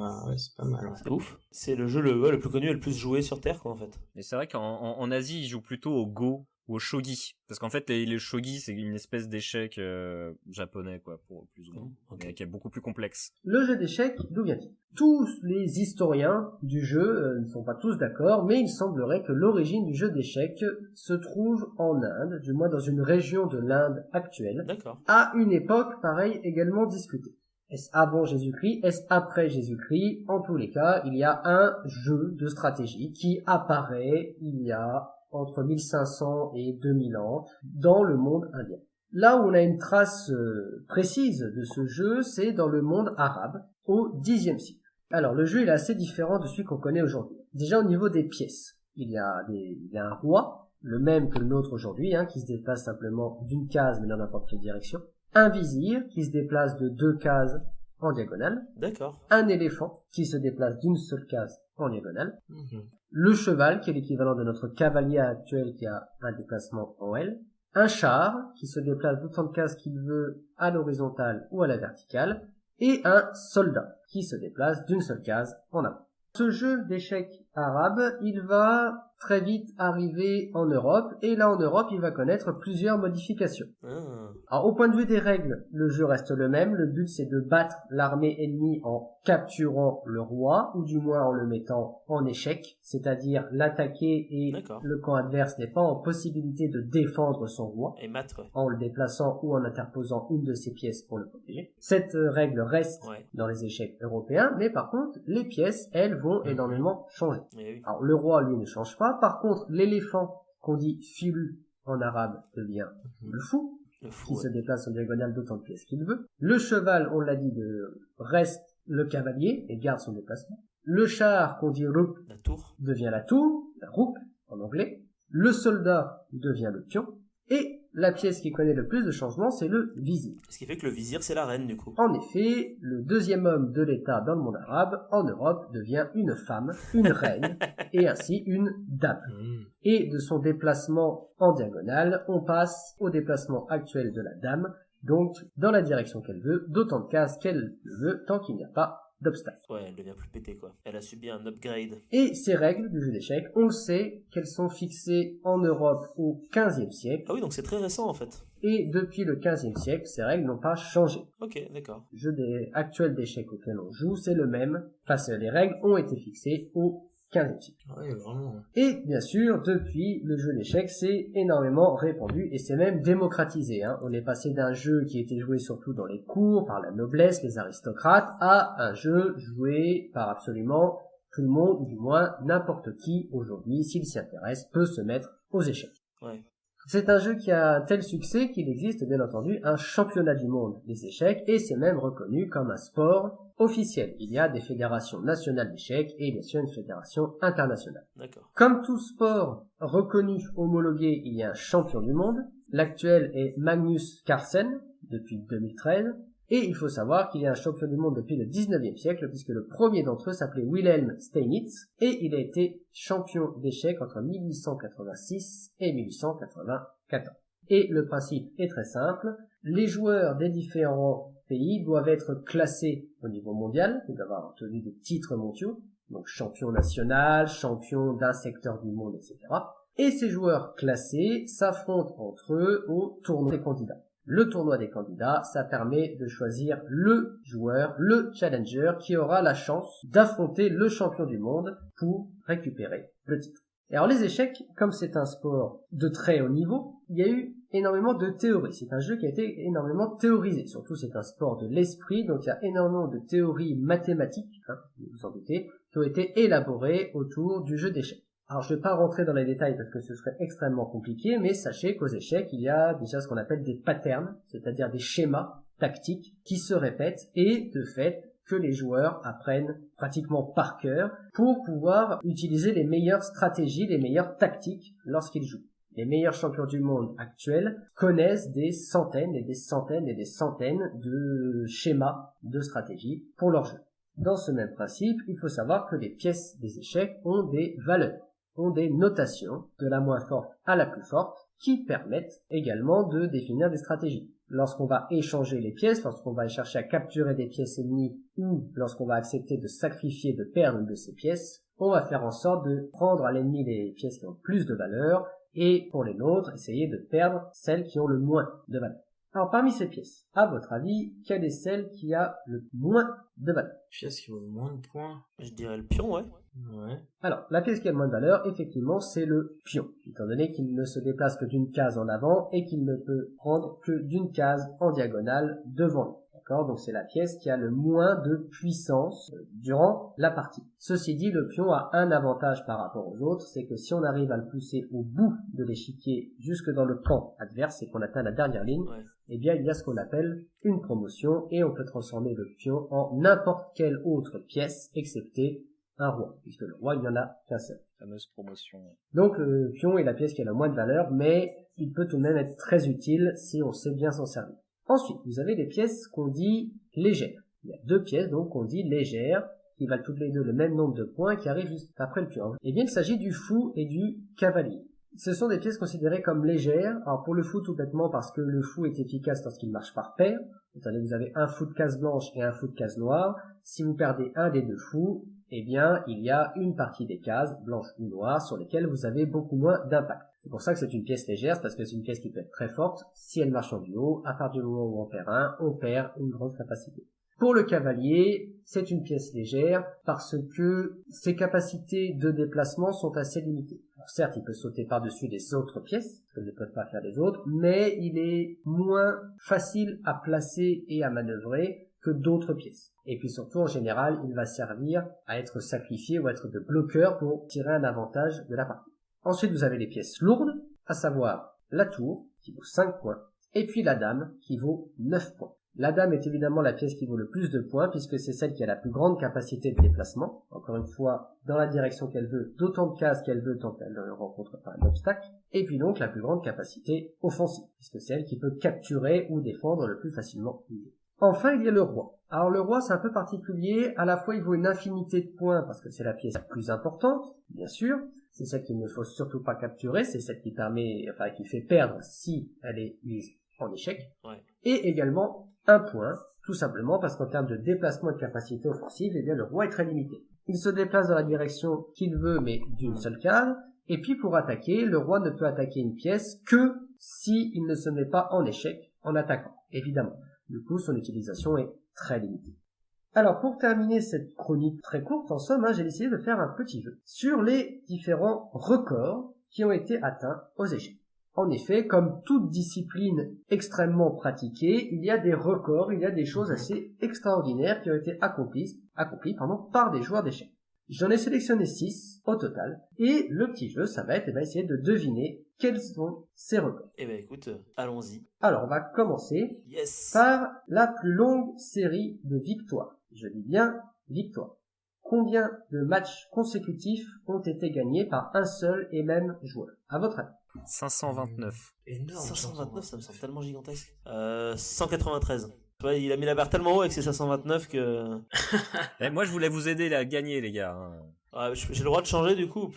mal. Ouais. C'est ouf. C'est le jeu le plus connu et le plus joué sur Terre, quoi, en fait. Et c'est vrai qu'en Asie, ils jouent plutôt au Go ou au Shogi. Parce qu'en fait, les Shogi, c'est une espèce d'échec japonais, quoi, pour plus ou moins. Mais qui est beaucoup plus complexe. Le jeu d'échecs, d'où vient-il? Tous les historiens du jeu ne sont pas tous d'accord, mais il semblerait que l'origine du jeu d'échecs se trouve en Inde, du moins dans une région de l'Inde actuelle. D'accord. À une époque, pareil, également discutée. Est-ce avant Jésus-Christ? Est-ce après Jésus-Christ? En tous les cas, il y a un jeu de stratégie qui apparaît il y a entre 1500 et 2000 ans dans le monde indien. Là où on a une trace précise de ce jeu, c'est dans le monde arabe au Xe siècle. Alors, le jeu il est assez différent de celui qu'on connaît aujourd'hui. Déjà au niveau des pièces, il y a un roi, le même que le nôtre aujourd'hui, qui se déplace simplement d'une case mais dans n'importe quelle direction. Un vizir qui se déplace de 2 cases en diagonale. D'accord. Un éléphant qui se déplace d'une seule case en diagonale. Le cheval qui est l'équivalent de notre cavalier actuel qui a un déplacement en L. Un char qui se déplace d'autant de cases qu'il veut à l'horizontale ou à la verticale. Et un soldat qui se déplace d'une seule case en avant. Ce jeu d'échecs arabe, il va très vite arriver en Europe, et là en Europe, il va connaître plusieurs modifications. Alors au point de vue des règles, le jeu reste le même, le but c'est de battre l'armée ennemie en capturant le roi, ou du moins en le mettant en échec, c'est-à-dire l'attaquer et le camp adverse n'est pas en possibilité de défendre son roi, et mat, ouais. en le déplaçant ou en interposant une de ses pièces pour le protéger. Cette règle reste dans les échecs européens, mais par contre, les pièces, elles, vont énormément changer. Oui. Alors le roi, lui, ne change pas. Par contre, l'éléphant, qu'on dit filu en arabe, devient le fou, qui se déplace en diagonale d'autant de pièces qu'il veut. Le cheval, on l'a dit, reste le cavalier et garde son déplacement. Le char, qu'on dit rouk, la tour, devient la tour, la rouk en anglais. Le soldat devient le pion. Et la pièce qui connaît le plus de changements, c'est le vizir. Ce qui fait que le vizir, c'est la reine, du coup. En effet, le deuxième homme de l'État dans le monde arabe, en Europe, devient une femme, une reine, et ainsi une dame. Et de son déplacement en diagonale, on passe au déplacement actuel de la dame, donc dans la direction qu'elle veut, d'autant de cases qu'elle le veut, tant qu'il n'y a pas d'obstacle. Ouais, elle devient plus pétée, quoi. Elle a subi un upgrade. Et ces règles du jeu d'échecs, on le sait qu'elles sont fixées en Europe au XVe siècle. Ah oui, donc c'est très récent, en fait. Et depuis le XVe siècle, ces règles n'ont pas changé. Ok, d'accord. Le jeu actuel d'échecs auquel on joue, c'est le même. Enfin, les règles ont été fixées au XVe siècle. Ouais, vraiment. Et bien sûr, depuis, le jeu d'échecs s'est énormément répandu et s'est même démocratisé. On est passé d'un jeu qui était joué surtout dans les cours, par la noblesse, les aristocrates, à un jeu joué par absolument tout le monde, ou du moins n'importe qui aujourd'hui, s'il s'y intéresse, peut se mettre aux échecs. Ouais. C'est un jeu qui a un tel succès qu'il existe bien entendu un championnat du monde des échecs et c'est même reconnu comme un sport officiel. Il y a des fédérations nationales d'échecs et bien sûr une fédération internationale. D'accord. Comme tout sport reconnu, homologué, il y a un champion du monde. L'actuel est Magnus Carlsen depuis 2013. Et il faut savoir qu'il y a un champion du monde depuis le 19e siècle, puisque le premier d'entre eux s'appelait Wilhelm Steinitz, et il a été champion d'échecs entre 1886 et 1894. Et le principe est très simple, les joueurs des différents pays doivent être classés au niveau mondial, ils doivent avoir obtenu des titres mondiaux, donc champion national, champion d'un secteur du monde, etc. Et ces joueurs classés s'affrontent entre eux au tournoi des candidats. Le tournoi des candidats, ça permet de choisir le joueur, le challenger qui aura la chance d'affronter le champion du monde pour récupérer le titre. Et alors les échecs, comme c'est un sport de très haut niveau, il y a eu énormément de théories. C'est un jeu qui a été énormément théorisé. Surtout c'est un sport de l'esprit, donc il y a énormément de théories mathématiques, vous vous en doutez, qui ont été élaborées autour du jeu d'échecs. Alors je ne vais pas rentrer dans les détails parce que ce serait extrêmement compliqué, mais sachez qu'aux échecs, il y a déjà ce qu'on appelle des patterns, c'est-à-dire des schémas tactiques qui se répètent et de fait que les joueurs apprennent pratiquement par cœur pour pouvoir utiliser les meilleures stratégies, les meilleures tactiques lorsqu'ils jouent. Les meilleurs champions du monde actuels connaissent des centaines et des centaines et des centaines de schémas de stratégies pour leur jeu. Dans ce même principe, il faut savoir que les pièces des échecs ont des valeurs, ont des notations de la moins forte à la plus forte qui permettent également de définir des stratégies. Lorsqu'on va échanger les pièces, lorsqu'on va chercher à capturer des pièces ennemies ou lorsqu'on va accepter de sacrifier, de perdre une de ces pièces, on va faire en sorte de prendre à l'ennemi les pièces qui ont plus de valeur et pour les nôtres, essayer de perdre celles qui ont le moins de valeur. Alors parmi ces pièces, à votre avis, quelle est celle qui a le moins de valeur? Pièce qui vaut le moins de points. Je dirais le pion, ouais. Ouais. Alors, la pièce qui a le moins de valeur, effectivement, c'est le pion, étant donné qu'il ne se déplace que d'une case en avant et qu'il ne peut prendre que d'une case en diagonale devant lui. D'accord? Donc c'est la pièce qui a le moins de puissance durant la partie. Ceci dit, le pion a un avantage par rapport aux autres, c'est que si on arrive à le pousser au bout de l'échiquier jusque dans le camp adverse et qu'on atteint la dernière ligne, eh bien il y a ce qu'on appelle une promotion et on peut transformer le pion en n'importe quelle autre pièce excepté un roi, puisque le roi il n'y en a qu'un seul. Fameuse promotion. Donc le pion est la pièce qui a le moins de valeur, mais il peut tout de même être très utile si on sait bien s'en servir. Ensuite, vous avez les pièces qu'on dit légères. Il y a deux pièces donc qu'on dit légères, qui valent toutes les deux le même nombre de points, qui arrivent juste après le pion. Eh bien, il s'agit du fou et du cavalier. Ce sont des pièces considérées comme légères. Alors pour le fou tout bêtement parce que le fou est efficace lorsqu'il marche par paire. C'est-à-dire que vous avez un fou de case blanche et un fou de case noire. Si vous perdez un des deux fous, eh bien il y a une partie des cases, blanche ou noire, sur lesquelles vous avez beaucoup moins d'impact. C'est pour ça que c'est une pièce légère, parce que c'est une pièce qui peut être très forte. Si elle marche en duo, à partir du moment où on perd un, on perd une grande capacité. Pour le cavalier, c'est une pièce légère parce que ses capacités de déplacement sont assez limitées. Alors certes, il peut sauter par-dessus les autres pièces, que ne peuvent pas faire les autres, mais il est moins facile à placer et à manœuvrer que d'autres pièces. Et puis surtout, en général, il va servir à être sacrifié ou à être de bloqueur pour tirer un avantage de la partie. Ensuite, vous avez les pièces lourdes, à savoir la tour, qui vaut 5 points, et puis la dame, qui vaut 9 points. La dame est évidemment la pièce qui vaut le plus de points, puisque c'est celle qui a la plus grande capacité de déplacement, encore une fois, dans la direction qu'elle veut, d'autant de cases qu'elle veut tant qu'elle ne rencontre pas un obstacle, et puis donc la plus grande capacité offensive, puisque c'est elle qui peut capturer ou défendre le plus facilement. Enfin, il y a le roi. Alors le roi, c'est un peu particulier, à la fois il vaut une infinité de points, parce que c'est la pièce la plus importante, bien sûr, c'est celle qu'il ne faut surtout pas capturer, c'est celle qui qui fait perdre si elle est mise en échec, et également un point, tout simplement parce qu'en termes de déplacement et de capacité offensive, eh bien le roi est très limité. Il se déplace dans la direction qu'il veut, mais d'une seule case, et puis pour attaquer, le roi ne peut attaquer une pièce que si il ne se met pas en échec en attaquant, évidemment. Du coup, son utilisation est très limitée. Alors, pour terminer cette chronique très courte, en somme, j'ai décidé de faire un petit jeu sur les différents records qui ont été atteints aux échecs. En effet, comme toute discipline extrêmement pratiquée, il y a des records, il y a des choses assez extraordinaires qui ont été accomplies par des joueurs d'échecs. J'en ai sélectionné 6 au total, et le petit jeu, ça va être essayer de deviner quels sont ces records. Eh ben écoute, allons-y. Alors, on va commencer par la plus longue série de victoires. Je dis bien victoires. Combien de matchs consécutifs ont été gagnés par un seul et même joueur, à votre avis? 529. Énorme. 529, ça me semble tellement gigantesque. 193. Tu vois, il a mis la barre tellement haut avec ses 529 que... Moi, je voulais vous aider à gagner, les gars. Ah, j'ai le droit de changer du coup.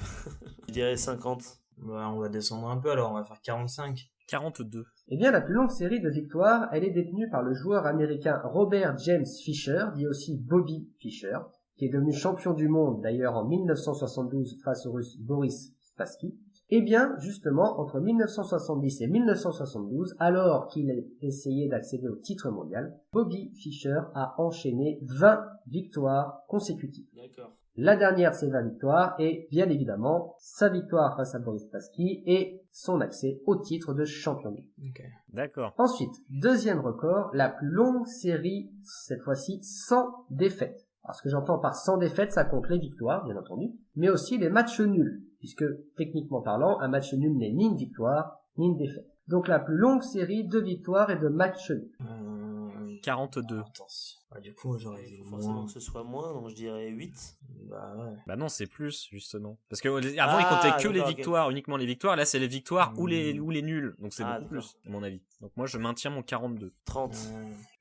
Je dirais 50. Bah, on va descendre un peu alors, on va faire 45. 42. Eh bien, la plus longue série de victoires, elle est détenue par le joueur américain Robert James Fischer, dit aussi Bobby Fischer, qui est devenu champion du monde d'ailleurs en 1972 face au russe Boris Spassky. Eh bien, justement, entre 1970 et 1972, alors qu'il a essayé d'accéder au titre mondial, Bobby Fischer a enchaîné 20 victoires consécutives. D'accord. La dernière, c'est 20 victoires, et bien évidemment, sa victoire face à Boris Spassky et son accès au titre de champion du monde. Ok. D'accord. Ensuite, deuxième record, la plus longue série, cette fois-ci, sans défaite. Alors, ce que j'entends par sans défaite, ça compte les victoires, bien entendu, mais aussi les matchs nuls, puisque, techniquement parlant, un match nul n'est ni une victoire, ni une défaite. Donc, la plus longue série de victoires et de matchs nuls. 42. Attention. Bah, du coup, j'aurais Il dit faut forcément moins. que ce soit moins, donc je dirais 8. Bah ouais. Bah non, c'est plus, justement. Parce que avant, il comptait que les d'accord, ok. victoires, uniquement les victoires. Là, c'est les victoires ou les nuls. Donc c'est Ah, beaucoup d'accord. plus, à mon avis. Donc moi, je maintiens mon 42. 30.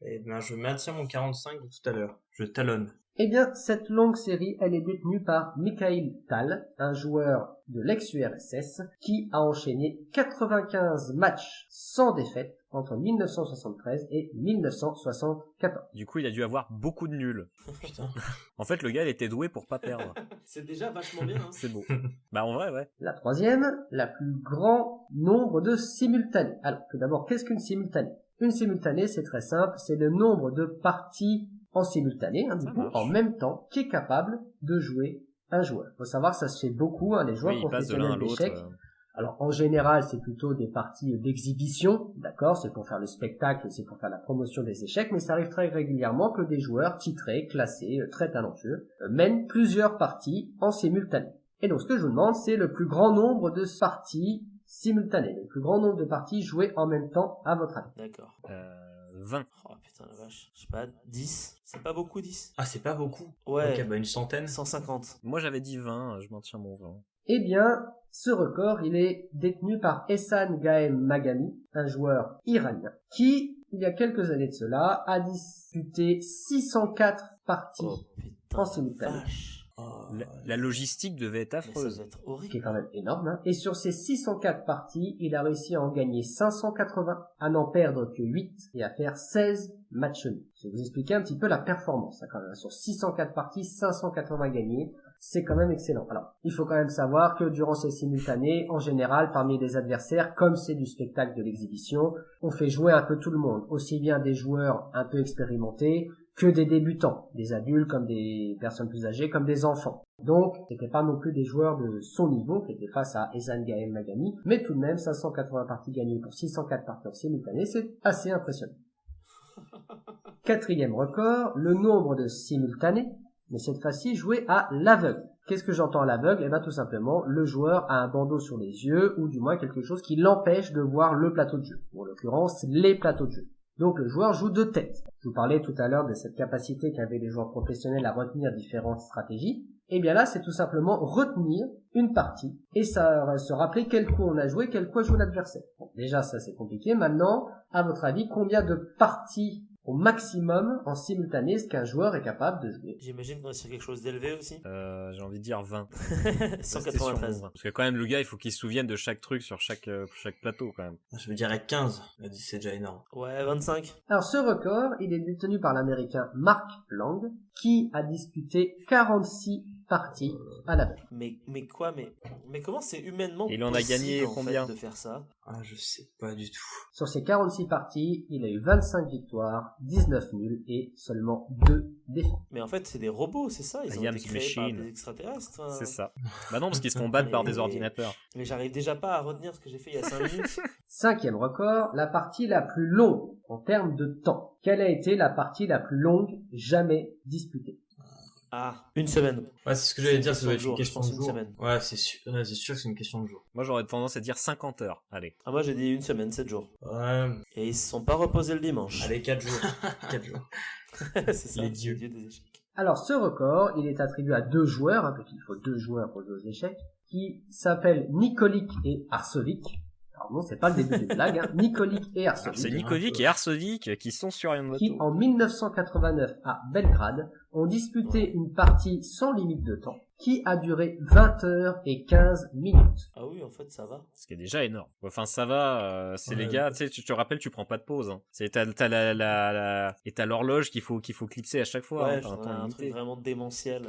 Et ben, je maintiens mon 45 de tout à l'heure. Je talonne. Eh bien, cette longue série, elle est détenue par Mikhail Tal, un joueur de l'ex-URSS, qui a enchaîné 95 matchs sans défaite entre 1973 et 1974. Du coup, il a dû avoir beaucoup de nuls. Putain. En fait, le gars, il était doué pour pas perdre. C'est déjà vachement bien. Hein. C'est beau. Bah en vrai, ouais. La troisième, la plus grand nombre de simultanés. Alors, tout d'abord, qu'est-ce qu'une simultanée? Une simultanée, c'est très simple, c'est le nombre de parties en simultané, du Ça coup, marche. en même temps, qui est capable de jouer un joueur. Il faut savoir que ça se fait beaucoup, les joueurs Oui, il passe de l'un à professionnels l'autre. d'échecs. Alors, en général, c'est plutôt des parties d'exhibition, d'accord? C'est pour faire le spectacle, c'est pour faire la promotion des échecs, mais ça arrive très régulièrement que des joueurs titrés, classés, très talentueux, mènent plusieurs parties en simultané. Et donc, ce que je vous demande, c'est le plus grand nombre de parties simultanées, le plus grand nombre de parties jouées en même temps, à votre avis. D'accord. 20. Oh putain la vache. Je sais pas, 10. C'est pas beaucoup 10. Ah, c'est pas beaucoup. Ouais. Ok, bah une centaine. 150. Moi, j'avais dit 20, je maintiens mon 20. Eh bien, ce record, il est détenu par Ehsan Gaem Maghami, un joueur iranien, qui, il y a quelques années de cela, a disputé 604 parties Oh putain. en simultané. Vache. Oh, La logistique devait être Mais ça affreuse. doit être Ce qui est horrible. quand même énorme, hein. Et sur ces 604 parties, il a réussi à en gagner 580, à n'en perdre que 8 et à faire 16 matchs nuls. Je vais vous expliquer un petit peu la performance, hein, quand même. Sur 604 parties, 580 gagnés, c'est quand même excellent. Alors, il faut quand même savoir que durant ces simultanés, en général, parmi les adversaires, comme c'est du spectacle de l'exhibition, on fait jouer un peu tout le monde, aussi bien des joueurs un peu expérimentés, que des débutants, des adultes comme des personnes plus âgées, comme des enfants. Donc, c'était pas non plus des joueurs de son niveau qui étaient face à Ehsan Gaem Maghami, mais tout de même 580 parties gagnées pour 604 parties en simultané, c'est assez impressionnant. Quatrième record, le nombre de simultanés, mais cette fois-ci joué à l'aveugle. Qu'est-ce que j'entends à l'aveugle? Eh bien tout simplement, le joueur a un bandeau sur les yeux, ou du moins quelque chose qui l'empêche de voir le plateau de jeu, ou en l'occurrence les plateaux de jeu. Donc le joueur joue de tête. Je vous parlais tout à l'heure de cette capacité qu'avaient les joueurs professionnels à retenir différentes stratégies. Et bien là, c'est tout simplement retenir une partie et ça se rappeler quel coup on a joué, quel coup a joué l'adversaire. Bon, déjà, ça c'est compliqué. Maintenant, à votre avis, combien de parties au maximum en simultané est-ce qu'un joueur est capable de jouer? J'imagine qu'on est sur quelque chose d'élevé aussi. J'ai envie de dire 20. Restez sur mon 193. 20. Parce que quand même, le gars, il faut qu'il se souvienne de chaque truc sur chaque plateau, quand même. Je me dirais 15. Elle dit c'est déjà énorme. Ouais, 25. Alors ce record, il est détenu par l'américain Mark Lang, qui a disputé 46 parties à l'aveugle. Mais quoi, mais comment c'est humainement Il en a possible, gagné en fait, combien de faire ça? Ah, je sais pas du tout. Sur ces 46 parties, il a eu 25 victoires, 19 nuls et seulement 2 défaites. Mais en fait, c'est des robots, c'est ça? Ils ont Iam's été créés par Machine. des extraterrestres. Enfin. C'est ça. Bah non, parce qu'ils se font battre par des ordinateurs. Mais j'arrive déjà pas à retenir ce que j'ai fait il y a 5 minutes. Cinquième record, la partie la plus longue en termes de temps. Quelle a été la partie la plus longue jamais disputée? Ah, une semaine. Ouais, c'est ce que j'allais dire, C'est ça doit une être une question question de de jour, jour. je pense une Ouais, c'est sûr que c'est une question de jour. Moi, j'aurais tendance à dire 50 heures. Allez. Ah, moi j'ai dit une semaine, 7 jours. Ouais, Et ils se sont pas reposés le dimanche. allez, 4 jours. 4 jours. c'est ça, Les dieux. des échecs. Alors ce record, il est attribué à 2 joueurs, parce qu'il faut 2 joueurs pour jouer aux échecs, qui s'appellent Nikolic et Arsovic. Alors non, c'est pas le début des blagues, hein. Nikolić et Arsović. C'est Nikolić et Arsović qui sont sur Iron Qui, Bateau. en 1989, à Belgrade, ont disputé une partie sans limite de temps, qui a duré 20 heures et 15 minutes. Ah oui, en fait, ça va. Ce qui est déjà énorme. Enfin, ça va, c'est Ouais. les gars, tu sais, tu te rappelles, tu prends pas de pause, hein. C'est, t'as et t'as l'horloge qu'il faut clipser à chaque fois, Ouais, hein. T'as un temps un limité. truc vraiment démentiel.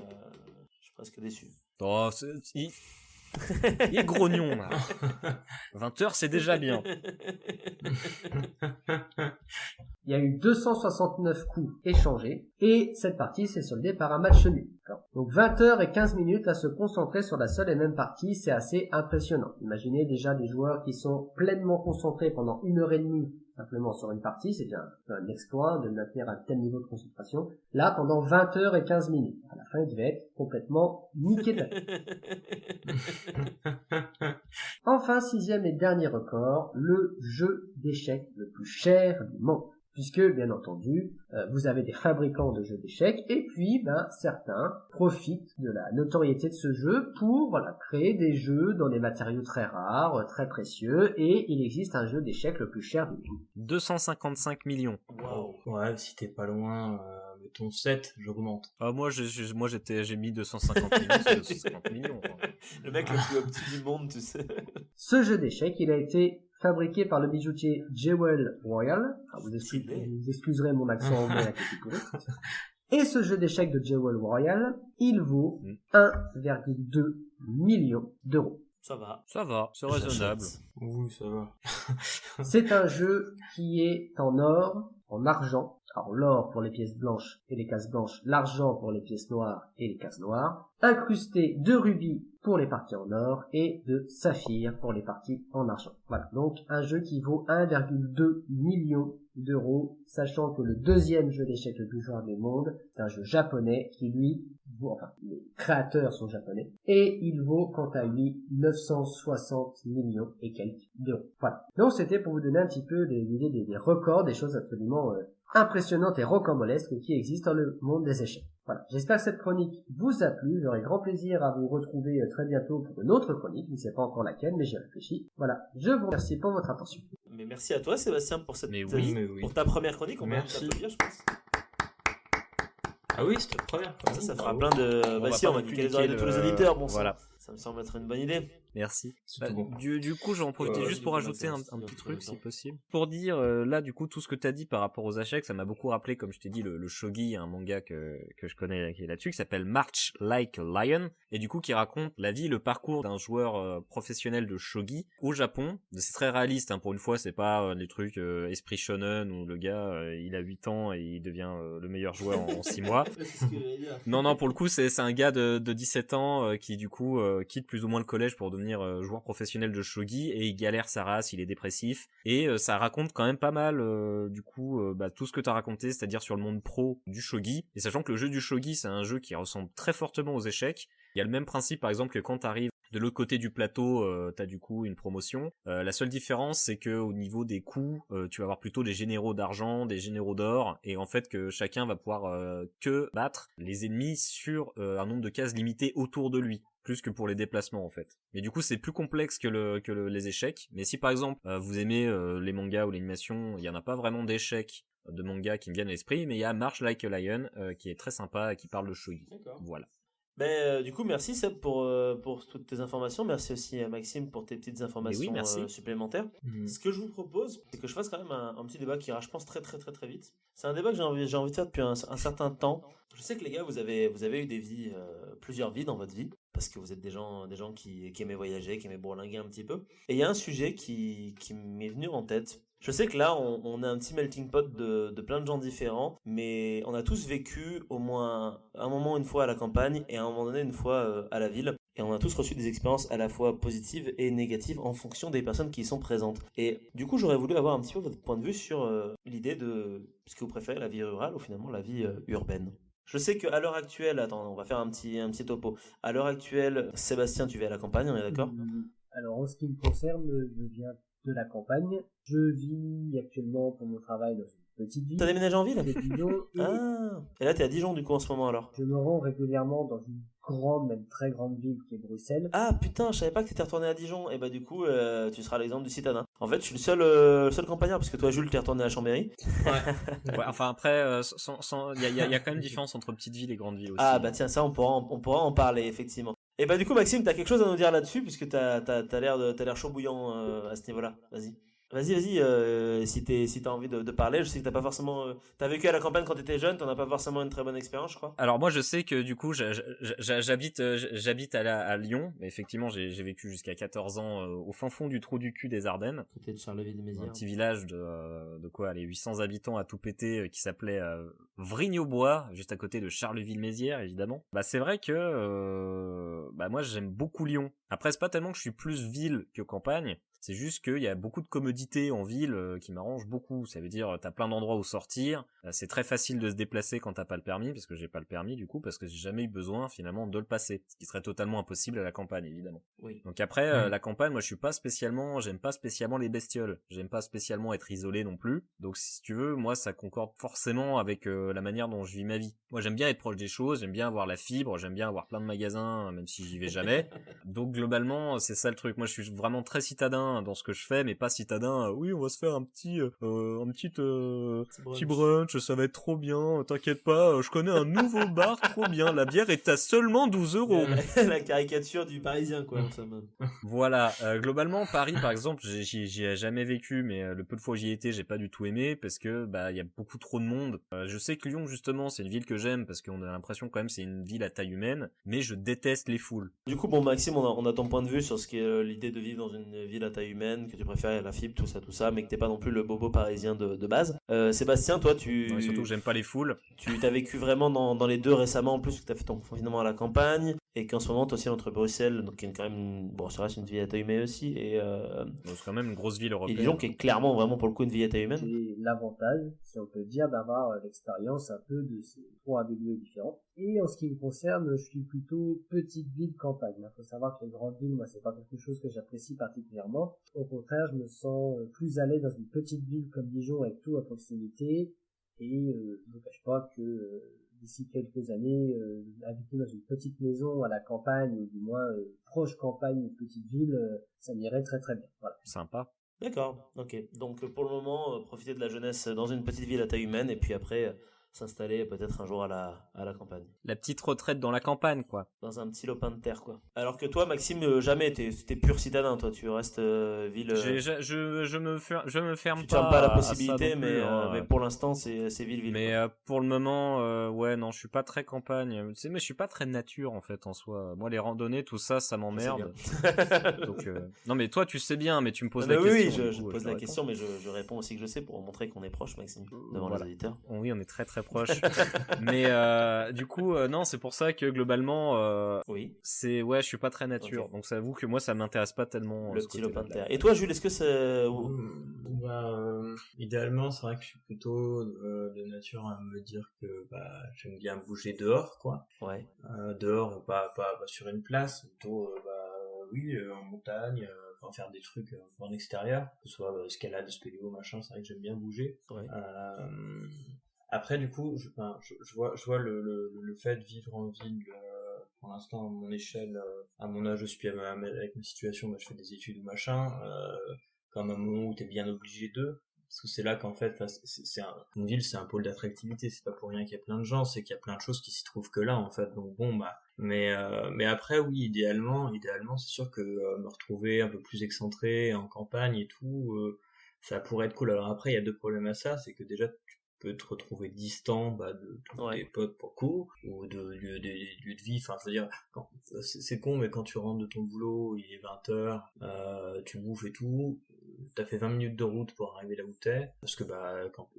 Je suis presque déçu. Oh, il est grognon, là. 20 heures, c'est déjà bien. Il y a eu 269 coups échangés, et cette partie s'est soldée par un match nul. Donc 20 heures et 15 minutes à se concentrer sur la seule et même partie, c'est assez impressionnant. Imaginez déjà des joueurs qui sont pleinement concentrés pendant 1 heure et demie simplement sur une partie, c'est bien un exploit de maintenir un tel niveau de concentration. Là, pendant 20 heures et 15 minutes. À la fin, il devait être complètement niqué. Enfin, 6e et dernier record, le jeu d'échecs le plus cher du monde. Puisque, bien entendu, vous avez des fabricants de jeux d'échecs, et puis, certains profitent de la notoriété de ce jeu pour, créer des jeux dans des matériaux très rares, très précieux, et il existe un jeu d'échecs le plus cher du monde. 255 millions. Waouh. Ouais, si t'es pas loin, mettons 7, j'augmente. Ah, moi, j'ai mis 250 millions, c'est 250 millions. Quoi. Le mec le plus opti du monde, tu sais. Ce jeu d'échecs, il a été fabriqué par le bijoutier Jewel Royal. Vous excuserez mon accent anglais à petit peu. Et ce jeu d'échecs de Jewel Royal, il vaut 1,2 million d'euros. Ça va. Ça va, c'est raisonnable. Oui, ça va. C'est un jeu qui est en or, en argent. Alors l'or pour les pièces blanches et les cases blanches, l'argent pour les pièces noires et les cases noires, incrusté de rubis pour les parties en or et de saphir pour les parties en argent. Voilà, donc un jeu qui vaut 1,2 million d'euros, sachant que le deuxième jeu d'échecs le plus joueur du monde, c'est un jeu japonais qui lui, les créateurs sont japonais, et il vaut quant à lui 960 millions et quelques d'euros. Voilà, donc c'était pour vous donner un petit peu l'idée des records, des choses absolument impressionnantes et rocambolesques qui existent dans le monde des échecs. Voilà, j'espère que cette chronique vous a plu, j'aurai grand plaisir à vous retrouver très bientôt pour une autre chronique, je ne sais pas encore laquelle, mais j'y réfléchis. Voilà, je vous remercie pour votre attention. Mais merci à toi, Sébastien, pour cette oui. pour ta première chronique. On va Merci. t'applaudir, je pense. Ah oui, c'était la première. Ça fera plein de... va si, pas on va non plus niquer les oreilles de tous les niquer auditeurs, bon voilà. Ça me semble être une bonne idée. Merci. C'est tout bon. Du coup, j'en profite juste pour ajouter un petit truc, si possible. Pour dire, là, du coup, tout ce que t'as dit par rapport aux échecs, ça m'a beaucoup rappelé, comme je t'ai dit, le shogi, un manga que je connais qui est là-dessus, qui s'appelle March Like a Lion, et du coup, qui raconte la vie, le parcours d'un joueur professionnel de shogi au Japon. C'est très réaliste, hein, pour une fois, c'est pas les trucs esprit shonen où le gars, il a 8 ans et il devient le meilleur joueur en 6 mois. Non, pour le coup, c'est un gars de 17 ans qui, du coup, quitte plus ou moins le collège pour devenir joueur professionnel de shogi, et il galère sa race, il est dépressif, et ça raconte quand même pas mal, tout ce que t'as raconté, c'est-à-dire sur le monde pro du shogi, et sachant que le jeu du shogi, c'est un jeu qui ressemble très fortement aux échecs. Il y a le même principe, par exemple, que quand t'arrives de l'autre côté du plateau, t'as du coup une promotion. La seule différence, c'est que au niveau des coups, tu vas avoir plutôt des généraux d'argent, des généraux d'or, et en fait que chacun va pouvoir que battre les ennemis sur un nombre de cases limité autour de lui, plus que pour les déplacements en fait. Mais du coup, c'est plus complexe que les échecs. Mais si par exemple vous aimez les mangas ou l'animation, il y en a pas vraiment d'échecs de mangas qui me viennent à l'esprit, mais il y a March Like a Lion qui est très sympa et qui parle de shogi. D'accord. Voilà. Du coup, merci Seb pour toutes tes informations. Merci aussi à Maxime pour tes petites informations merci. supplémentaires. Ce que je vous propose, c'est que je fasse quand même un petit débat qui ira, je pense, très très très très vite. C'est un débat que j'ai envie de faire depuis un certain temps. Je sais que les gars, vous avez eu des vies, plusieurs vies dans votre vie, parce que vous êtes des gens qui aimaient voyager, qui aimaient bourlinguer un petit peu. Et il y a un sujet qui m'est venu en tête. Je sais que là, on a un petit melting pot de plein de gens différents, mais on a tous vécu au moins un moment une fois à la campagne et à un moment donné une fois à la ville. Et on a tous reçu des expériences à la fois positives et négatives en fonction des personnes qui y sont présentes. Et du coup, j'aurais voulu avoir un petit peu votre point de vue sur l'idée de ce que vous préférez, la vie rurale ou finalement la vie urbaine. Je sais qu'à l'heure actuelle, attends, on va faire un petit topo. À l'heure actuelle, Sébastien, tu vis à la campagne, on est d'accord ? Alors, en ce qui me concerne, je viens de la campagne. Je vis actuellement pour mon travail dans une petite ville. T'as déménagé en ville? Avec Dijon, et Et là t'es à Dijon du coup en ce moment alors? je me rends régulièrement dans une grande, même très grande ville qui est Bruxelles. Ah putain, je savais pas que t'étais retourné à Dijon. Et bah du coup, tu seras l'exemple du citadin. En fait, je suis le seul campagnard parce que toi, Jules, t'es retourné à Chambéry. Ouais, enfin après, il y a quand même différence entre petites villes et grandes villes aussi. Ah bah tiens, ça on pourra en parler effectivement. Et bah du coup, Maxime, t'as quelque chose à nous dire là-dessus puisque t'as l'air chaud bouillant à ce niveau-là. Vas-y, si t'as envie de parler. Je sais que t'as pas forcément, t'as vécu à la campagne quand t'étais jeune, t'en as pas forcément une très bonne expérience, je crois. Alors moi je sais que du coup j'habite à Lyon, mais effectivement j'ai vécu jusqu'à 14 ans au fin fond du trou du cul des Ardennes. Côté de Charleville-Mézières. Un petit village de quoi, les 800 habitants à tout péter qui s'appelait Vrigne-au-Bois, juste à côté de Charleville-Mézières évidemment. Bah c'est vrai que bah moi j'aime beaucoup Lyon. Après c'est pas tellement que je suis plus ville que campagne. C'est juste qu'il y a beaucoup de commodités en ville qui m'arrangent beaucoup. Ça veut dire t'as plein d'endroits où sortir. C'est très facile de se déplacer quand t'as pas le permis, parce que j'ai pas le permis du coup, parce que j'ai jamais eu besoin finalement de le passer. Ce qui serait totalement impossible à la campagne évidemment. Oui. Donc après la campagne, moi j'aime pas spécialement les bestioles. J'aime pas spécialement être isolé non plus. Donc si tu veux, moi ça concorde forcément avec la manière dont je vis ma vie. Moi j'aime bien être proche des choses, j'aime bien avoir la fibre, j'aime bien avoir plein de magasins, même si j'y vais jamais. Donc globalement c'est ça le truc. Moi je suis vraiment très citadin dans ce que je fais, mais pas citadin. Oui, on va se faire un petit brunch, ça va être trop bien. T'inquiète pas, je connais un nouveau bar trop bien. La bière est à seulement 12 €. La caricature du Parisien, quoi. Voilà. Globalement, Paris, par exemple, j'y ai jamais vécu, mais le peu de fois où j'y ai été, j'ai pas du tout aimé parce que bah il y a beaucoup trop de monde. Je sais que Lyon, justement, c'est une ville que j'aime parce qu'on a l'impression quand même c'est une ville à taille humaine, mais je déteste les foules. Du coup, bon, Maxime, on a ton point de vue sur ce qui est l'idée de vivre dans une ville à taille humaine, que tu préfères la fibre, tout ça, mais que t'es pas non plus le bobo parisien de base. Sébastien, toi, Non, et surtout que j'aime pas les foules. Tu t'as vécu vraiment dans les deux récemment, en plus que t'as fait ton confinement à la campagne, et qu'en ce moment, toi aussi, entre Bruxelles, donc qui est quand même, bon, ça reste une ville à taille humaine aussi, et c'est quand même une grosse ville européenne. Et Dijon qui est clairement vraiment pour le coup une ville à taille humaine. C'est l'avantage, si on peut dire, d'avoir l'expérience un peu de ces trois milieux différents. Et en ce qui me concerne, je suis plutôt petite ville campagne. Il faut savoir que les grandes villes, moi, c'est pas quelque chose que j'apprécie particulièrement. Au contraire, je me sens plus à l'aise dans une petite ville comme Dijon avec tout à proximité. Et je ne cache pas que d'ici quelques années, habiter dans une petite maison à la campagne, ou du moins proche campagne, une petite ville, ça m'irait très très bien. Voilà. Sympa. D'accord, ok. Donc pour le moment, profiter de la jeunesse dans une petite ville à taille humaine, et puis après s'installer peut-être un jour à la campagne. La petite retraite dans la campagne, quoi. Dans un petit lopin de terre, quoi. Alors que toi, Maxime, jamais, t'es pur citadin, toi, tu restes ville... Je me ferme tu pas. Tu fermes pas la à possibilité, ça non plus, mais pour l'instant, c'est ville. Mais pour le moment, ouais, non, je suis pas très campagne. Tu sais, mais je suis pas très nature, en fait, en soi. Moi, les randonnées, tout ça, ça m'emmerde. Donc, non, mais toi, tu sais bien, mais tu me poses la question. Oui, je te pose la question, mais je réponds aussi que je sais pour montrer qu'on est proche, Maxime, devant les auditeurs. Oui, on est très très proche. Mais du coup, non, c'est pour ça que globalement, oui. C'est ouais, je suis pas très nature, donc ça avoue que moi, ça m'intéresse pas tellement. Le petit lopin de terre. Et toi, Jules, est-ce que c'est idéalement, c'est vrai que je suis plutôt de nature à me dire que j'aime bien bouger dehors, quoi. Ouais. Dehors, pas sur une place, plutôt en montagne. Faire des trucs en extérieur, que ce soit escalade, spéléo, machin, c'est vrai que j'aime bien bouger. Ouais. Après, du coup, je vois le fait de vivre en ville, pour l'instant, à mon échelle, à mon âge, je suis avec ma situation, je fais des études ou machin, comme un moment où t'es bien obligé d'eux. Parce que c'est là qu'en fait, une ville, c'est un pôle d'attractivité, c'est pas pour rien qu'il y a plein de gens, c'est qu'il y a plein de choses qui s'y trouvent que là, en fait. Donc bon, mais après, oui, idéalement, c'est sûr que me retrouver un peu plus excentré en campagne et tout, ça pourrait être cool. Alors après, il y a deux problèmes à ça, c'est que déjà, tu peux te retrouver distant de tous tes potes pour cours, ou de lieux de vie, enfin, c'est-à-dire, c'est con, mais quand tu rentres de ton boulot, il est 20h, tu bouffes et tout, t'as fait 20 minutes de route pour arriver là où t'es, parce que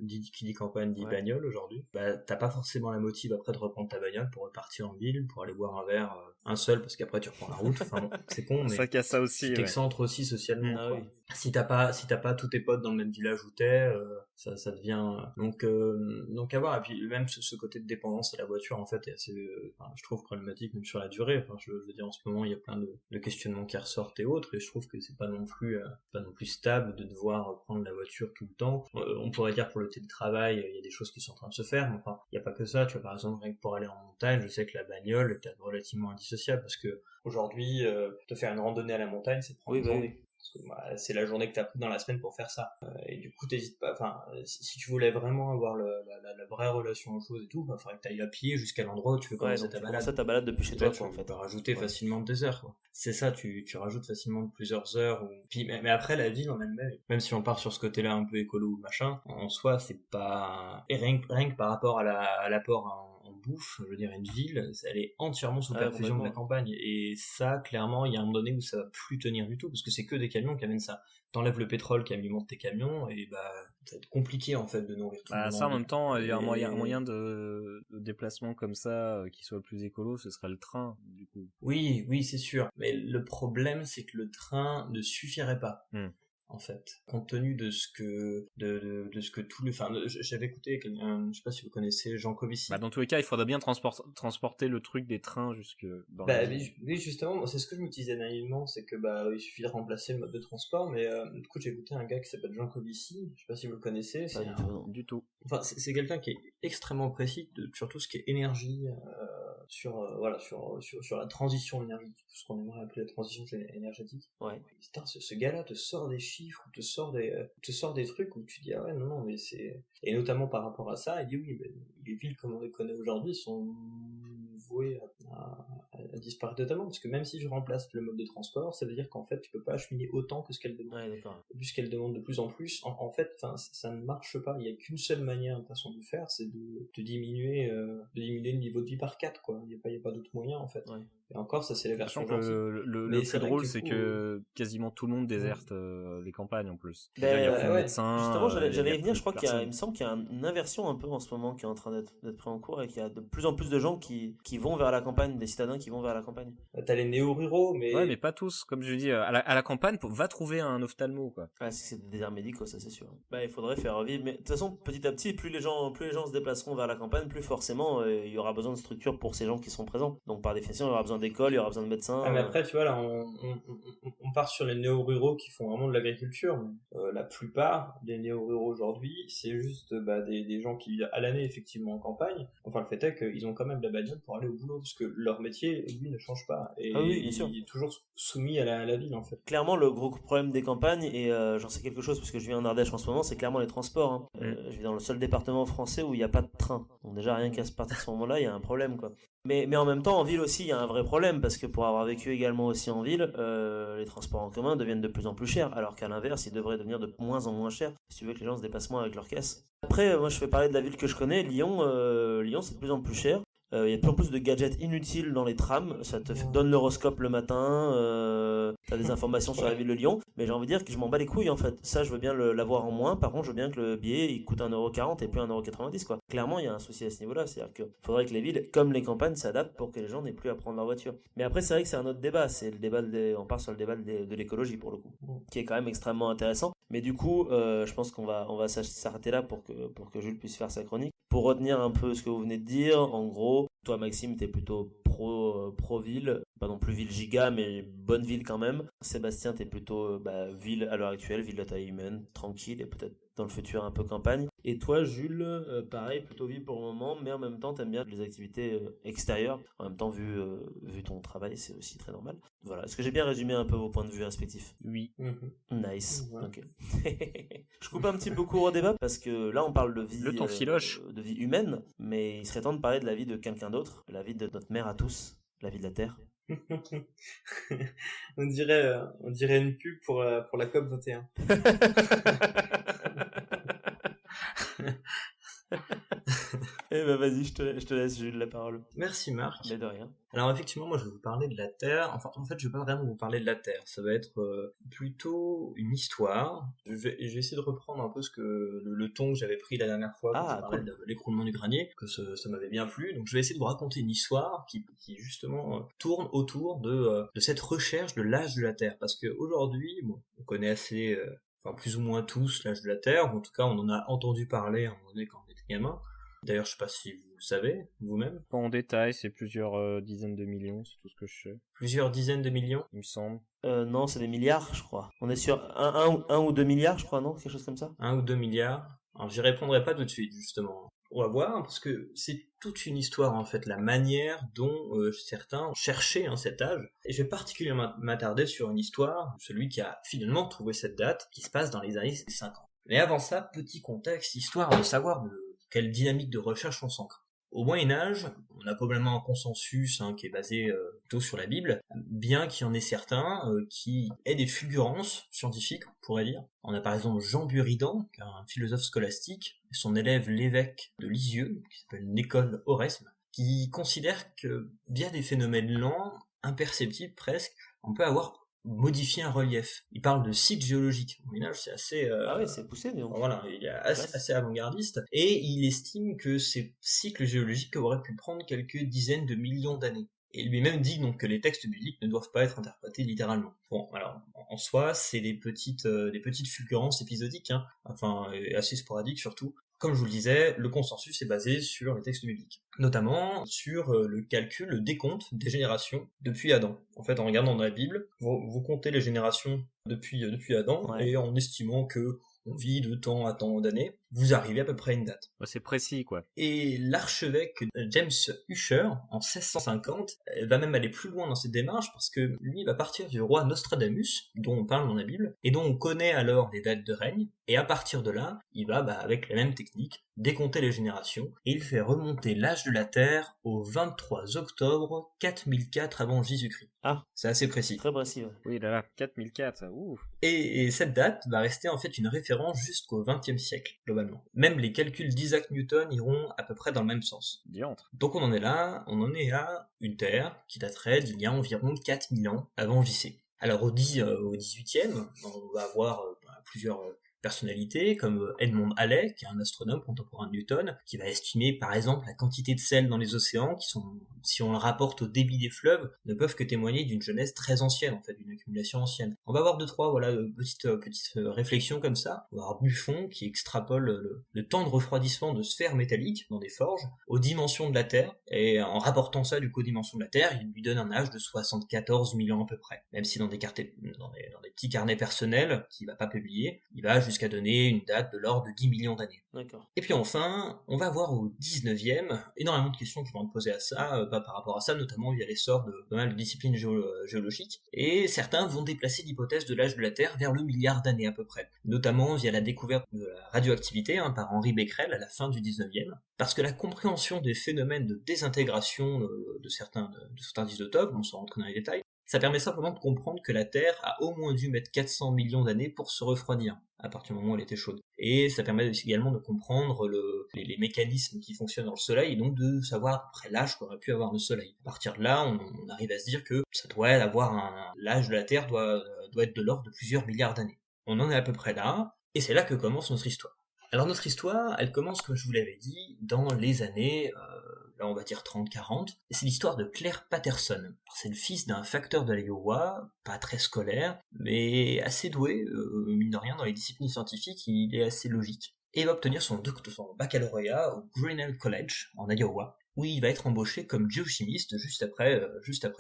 qui dit campagne dit bagnole aujourd'hui, t'as pas forcément la motive après de reprendre ta bagnole pour repartir en ville, pour aller boire un verre, un seul, parce qu'après tu reprends la route, enfin bon, c'est con, mais c'est vrai qu'il y a ça aussi, tu t'excentres aussi socialement, quoi. Oui. Si t'as pas tous tes potes dans le même village où t'es, ça devient donc à voir. Et puis même ce côté de dépendance à la voiture en fait est assez je trouve problématique même sur la durée. Je veux dire, en ce moment il y a plein de questionnements qui ressortent et autres, et je trouve que c'est pas non plus stable de devoir prendre la voiture tout le temps. On pourrait dire pour le télétravail il y a des choses qui sont en train de se faire, mais enfin il y a pas que ça. Tu vois, par exemple, rien que pour aller en montagne, je sais que la bagnole est relativement indissociable, parce que aujourd'hui te faire une randonnée à la montagne, c'est prendre une journée. C'est la journée que t'as pris dans la semaine pour faire ça. Et du coup, t'hésites pas. Enfin, si tu voulais vraiment avoir la vraie relation aux choses et tout, il faudrait que t'ailles à pied jusqu'à l'endroit où tu veux commencer ta balade. Ça, ta balade depuis chez toi, quoi, en fait. Tu peux rajouter facilement des heures, quoi. C'est ça, tu rajoutes facilement plusieurs heures. Puis, mais après, la ville en elle-même, même si on part sur ce côté-là un peu écolo ou machin, en soi, c'est pas... Et rien que par rapport à l'apport en bouffe, je veux dire, une ville, elle est entièrement sous perfusion de la campagne. Et ça, clairement, il y a un moment donné où ça va plus tenir du tout, parce que c'est que des camions qui amènent ça. T'enlèves le pétrole qui alimente tes camions, et ça va être compliqué, en fait, de nourrir tout le monde. Ça, en même temps, il y a un moyen de déplacement comme ça, qui soit plus écolo, ce serait le train, du coup. Oui, c'est sûr. Mais le problème, c'est que le train ne suffirait pas. En fait, compte tenu de ce que tout le, j'avais écouté quelqu'un, je sais pas si vous connaissez Jean Covici. Dans tous les cas, il faudrait bien transporter le truc des trains jusque dans oui, justement, c'est ce que je me disais naïvement, c'est que il suffit de remplacer le mode de transport, mais du coup j'ai écouté un gars qui s'appelle Jean Covici, je sais pas si vous le connaissez. Du tout. Enfin, c'est quelqu'un qui est extrêmement précis sur tout ce qui est énergie, sur la transition énergétique, ce qu'on aimerait appeler la transition énergétique. Ouais. Putain, ce gars-là te sort des chiffres, te sort des trucs où tu dis non, mais c'est... Et notamment par rapport à ça, il dit oui, mais les villes comme on les connaît aujourd'hui sont vouées à disparaître totalement, parce que même si je remplace le mode de transport, ça veut dire qu'en fait tu peux pas acheminer autant que ce qu'elle demande. Ouais, d'accord. Puisqu'elle demande de plus en plus, en fait, ça ne marche pas. Il y a qu'une seule manière, de façon de faire, c'est de diminuer le niveau de vie par 4, quoi. Il y a pas d'autre moyen, en fait. Ouais. Et encore, ça c'est la version gentille. Le plus drôle, c'est que quasiment tout le monde déserte les campagnes en plus. Il y a plus de médecins. Justement, j'allais y venir. Je crois il me semble qu'il y a une inversion un peu en ce moment qui est en train d'être pris en cours, et qu'il y a de plus en plus de gens qui vont vers la campagne, des citadins qui vont vers la campagne. T'as les néo-ruraux, mais... Ouais, mais pas tous. Comme je dis, à la campagne, va trouver un ophtalmo, quoi. Ah, c'est des déserts médicaux, ça c'est sûr. Il faudrait faire revivre. Mais de toute façon, petit à petit, plus les gens se déplaceront vers la campagne, plus forcément il y aura besoin de structures pour ces gens qui sont présents. Donc par définition, il y aura besoin d'écoles, il y aura besoin de médecins. Mais après, tu vois, là, on part sur les néo-ruraux qui font vraiment de l'agriculture. La plupart des néo-ruraux aujourd'hui, c'est juste des gens qui vivent à l'année effectivement en campagne. Enfin, le fait est qu'ils ont quand même de la bagnole pour aller au boulot, parce que leur métier, lui, ne change pas. Et oui, bien sûr. Il est toujours soumis à la ville, en fait. Clairement, le gros problème des campagnes, et j'en sais quelque chose parce que je vis en Ardèche en ce moment, c'est clairement les transports. Je vis dans le seul département français où il n'y a pas de train. Donc déjà, rien qu'à partir de ce moment-là, il y a un problème, quoi. Mais en même temps, en ville aussi, il y a un vrai problème, parce que pour avoir vécu également aussi en ville, les transports en commun deviennent de plus en plus chers, alors qu'à l'inverse, ils devraient devenir de moins en moins chers, si tu veux que les gens se déplacent moins avec leur caisse. Après, moi je fais parler de la ville que je connais, Lyon, c'est de plus en plus cher. Il y a de plus en plus de gadgets inutiles dans les trams, ça te donne l'horoscope le matin, t'as des informations sur la ville de Lyon, mais j'ai envie de dire que je m'en bats les couilles en fait. Ça, je veux bien l'avoir en moins, par contre, je veux bien que le billet il coûte 1,40€ et plus 1,90€, quoi. Clairement, il y a un souci à ce niveau-là, c'est-à-dire qu'il faudrait que les villes, comme les campagnes, s'adaptent pour que les gens n'aient plus à prendre leur voiture. Mais après, c'est vrai que c'est un autre débat, c'est le débat on part sur le débat de l'écologie pour le coup, qui est quand même extrêmement intéressant. Mais du coup, je pense qu'on va s'arrêter là pour que Jules puisse faire sa chronique. Pour retenir un peu ce que vous venez de dire, en gros, toi Maxime, t'es plutôt pro ville, pas non plus ville giga, mais bonne ville quand même. Sébastien, t'es plutôt ville à l'heure actuelle, ville de taille humaine, tranquille, et peut-être dans le futur un peu campagne. Et toi Jules, pareil, plutôt ville pour le moment, mais en même temps t'aimes bien les activités extérieures. En même temps, vu ton travail, c'est aussi très normal. Voilà, est-ce que j'ai bien résumé un peu vos points de vue respectifs? Oui. Nice. Ouais. Ok. Je coupe un petit peu court au débat parce que là on parle de vie, Le ton filoche. de vie humaine, mais il serait temps de parler de la vie de quelqu'un d'autre, la vie de notre mère à tous, la vie de la Terre. on dirait une pub pour la COP 21. Eh ben vas-y, je te laisse Jules la parole. Merci Marc. Mais de rien. Alors effectivement, moi je vais vous parler de la Terre. Enfin, en fait, je vais pas vraiment vous parler de la Terre. Ça va être plutôt une histoire. Je vais essayer de reprendre un peu le ton que j'avais pris la dernière fois quand je parlais de l'écroulement du granier, que ça m'avait bien plu. Donc je vais essayer de vous raconter une histoire qui justement tourne autour de cette recherche de l'âge de la Terre. Parce que aujourd'hui, on connaît assez... enfin plus ou moins tous, l'âge de la Terre, ou en tout cas on en a entendu parler à un moment donné quand on était gamin. D'ailleurs, je sais pas si vous le savez, vous-même. Pas en détail, c'est plusieurs dizaines de millions, c'est tout ce que je sais, Plusieurs dizaines de millions. il me semble. Non, c'est des milliards, je crois. On est sur 1 ou 2 milliards, je crois, non? Quelque chose comme ça? 1 ou 2 milliards. Alors j'y répondrai pas tout de suite, justement. On va voir, parce que c'est toute une histoire, en fait, la manière dont certains ont cherché cet âge. Et je vais particulièrement m'attarder sur une histoire, celui qui a finalement trouvé cette date, qui se passe dans les années 50. Mais avant ça, petit contexte, histoire de savoir de quelle dynamique de recherche on s'ancre. Au Moyen-Âge, on a probablement un consensus qui est basé plutôt sur la Bible, bien qu'il y en ait certains qui aient des fulgurances scientifiques, on pourrait dire. On a par exemple Jean Buridan, qui est un philosophe scolastique, et son élève l'évêque de Lisieux, qui s'appelle Nicole Oresme, qui considère que via des phénomènes lents, imperceptibles presque, on peut avoir modifié un relief. Il parle de cycle géologique. Au Moyen-Âge, c'est assez... Ah oui, c'est poussé, mais Voilà, il est assez avant-gardiste, et il estime que ces cycles géologiques auraient pu prendre quelques dizaines de millions d'années. Et lui-même dit donc que les textes bibliques ne doivent pas être interprétés littéralement. Bon, alors, en soi, c'est des petites fulgurances épisodiques, enfin, assez sporadiques surtout. Comme je vous le disais, le consensus est basé sur les textes bibliques. Notamment sur le calcul, le décompte des générations depuis Adam. En fait, en regardant dans la Bible, vous comptez les générations depuis Adam, Ouais. et en estimant que on vit de temps à temps d'années, vous arrivez à peu près à une date. Ouais, c'est précis, quoi. Et l'archevêque James Ussher, en 1650, va même aller plus loin dans cette démarche, parce que lui va partir du roi Nostradamus, dont on parle dans la Bible, et dont on connaît alors les dates de règne, et à partir de là, il va, avec la même technique, décompter les générations, et il fait remonter l'âge de la Terre au 23 octobre 4004 avant Jésus-Christ. Ah. C'est assez précis. Très précis, ouais. Oui, là, 4004, ouh. Et cette date va rester en fait une référence jusqu'au XXe siècle, globalement. Même les calculs d'Isaac Newton iront à peu près dans le même sens. Diantre. Donc on en est à une Terre qui daterait d'il y a environ 4000 ans avant JC. Alors au 18e, on va avoir plusieurs personnalités comme Edmond Halley, qui est un astronome contemporain de Newton, qui va estimer par exemple la quantité de sel dans les océans, qui sont, si on le rapporte au débit des fleuves, ne peuvent que témoigner d'une jeunesse très ancienne, en fait, d'une accumulation ancienne. On va avoir petites réflexions comme ça. On va avoir Buffon qui extrapole le temps de refroidissement de sphères métalliques dans des forges aux dimensions de la Terre, et en rapportant ça du coup aux dimensions de la Terre, il lui donne un âge de 74 000 ans à peu près. Même si dans des petits carnets personnels qu'il va pas publier, il va jusqu'à donner une date de l'ordre de 10 millions d'années. D'accord. Et puis enfin, on va voir au 19e énormément de questions qui vont être posées à ça, par rapport à ça, notamment via l'essor de pas mal de disciplines géologiques, et certains vont déplacer l'hypothèse de l'âge de la Terre vers le milliard d'années à peu près, notamment via la découverte de la radioactivité par Henri Becquerel à la fin du 19e, parce que la compréhension des phénomènes de désintégration de certains isotopes, on s'en rentre dans les détails, ça permet simplement de comprendre que la Terre a au moins dû mettre 400 millions d'années pour se refroidir, à partir du moment où elle était chaude. Et ça permet également de comprendre les mécanismes qui fonctionnent dans le Soleil, et donc de savoir à peu près l'âge qu'aurait pu avoir le Soleil. À partir de là, on arrive à se dire que ça doit avoir l'âge de la Terre doit être de l'ordre de plusieurs milliards d'années. On en est à peu près là, et c'est là que commence notre histoire. Alors notre histoire, elle commence, comme je vous l'avais dit, dans les années, là on va dire 30-40, et c'est l'histoire de Claire Patterson. Alors, c'est le fils d'un facteur de l'Iowa, pas très scolaire, mais assez doué, mine de rien, dans les disciplines scientifiques, il est assez logique. Et il va obtenir son baccalauréat au Grinnell College, en Iowa, où il va être embauché comme géochimiste juste après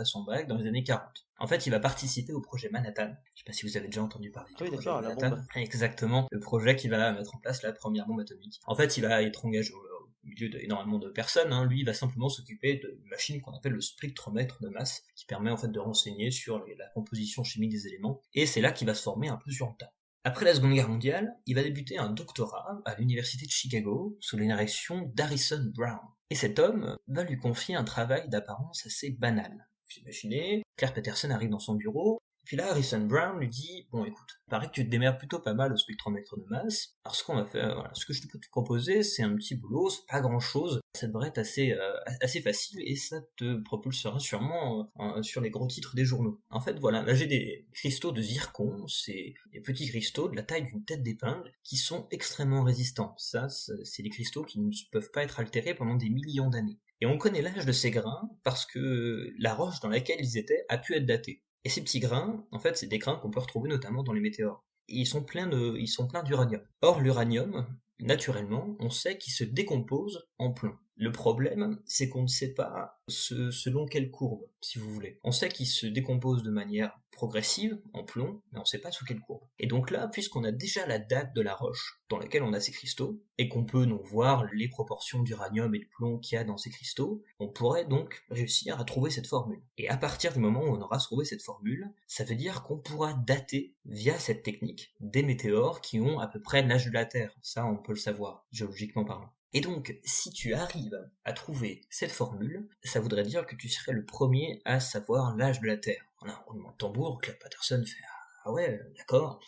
son bac dans les années 40. En fait, il va participer au projet Manhattan. Je sais pas si vous avez déjà entendu parler du projet Manhattan. La bombe. Exactement, le projet qui va mettre en place la première bombe atomique. En fait, il va être engagé au milieu d'énormément de personnes. Lui, il va simplement s'occuper d'une machine qu'on appelle le spectromètre de masse, qui permet en fait de renseigner sur la composition chimique des éléments. Et c'est là qu'il va se former un peu sur le tas. Après la Seconde Guerre mondiale, il va débuter un doctorat à l'université de Chicago sous la direction d'Harrison Brown. Et cet homme va lui confier un travail d'apparence assez banal. Vous imaginez, Claire Patterson arrive dans son bureau, puis là Harrison Brown lui dit « Bon écoute, il paraît que tu te démerdes plutôt pas mal au spectromètre de masse, alors ce qu'on va faire, ce que je peux te proposer, c'est un petit boulot, c'est pas grand chose, ça devrait être assez facile et ça te propulsera sûrement sur les gros titres des journaux. En fait voilà, là j'ai des cristaux de zircon, c'est des petits cristaux de la taille d'une tête d'épingle qui sont extrêmement résistants. Ça, c'est des cristaux qui ne peuvent pas être altérés pendant des millions d'années. Et on connaît l'âge de ces grains parce que la roche dans laquelle ils étaient a pu être datée. Et ces petits grains, en fait, c'est des grains qu'on peut retrouver notamment dans les météores. ils sont pleins d'uranium. Or, l'uranium, naturellement, on sait qu'il se décompose en plomb. Le problème, c'est qu'on ne sait pas selon quelle courbe, si vous voulez. On sait qu'il se décompose de manière progressive, en plomb, mais on ne sait pas sous quelle courbe. Et donc là, puisqu'on a déjà la date de la roche dans laquelle on a ces cristaux, et qu'on peut donc voir les proportions d'uranium et de plomb qu'il y a dans ces cristaux, on pourrait donc réussir à trouver cette formule. Et à partir du moment où on aura trouvé cette formule, ça veut dire qu'on pourra dater, via cette technique, des météores qui ont à peu près l'âge de la Terre. Ça, on peut le savoir, géologiquement parlant. Et donc, si tu arrives à trouver cette formule, ça voudrait dire que tu serais le premier à savoir l'âge de la Terre. On a un roulement de tambour, Claude Patterson fait « Ah ouais, d'accord ».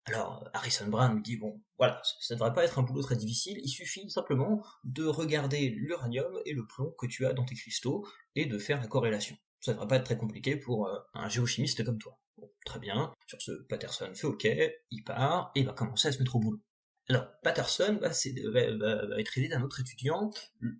Alors, Harrison Brown lui dit « Bon, voilà, ça ne devrait pas être un boulot très difficile, il suffit simplement de regarder l'uranium et le plomb que tu as dans tes cristaux et de faire la corrélation. Ça ne devrait pas être très compliqué pour un géochimiste comme toi. » Bon, très bien. Sur ce, Patterson fait OK, il part, et il va commencer à se mettre au boulot. Alors, Patterson va être aidé d'un autre étudiant.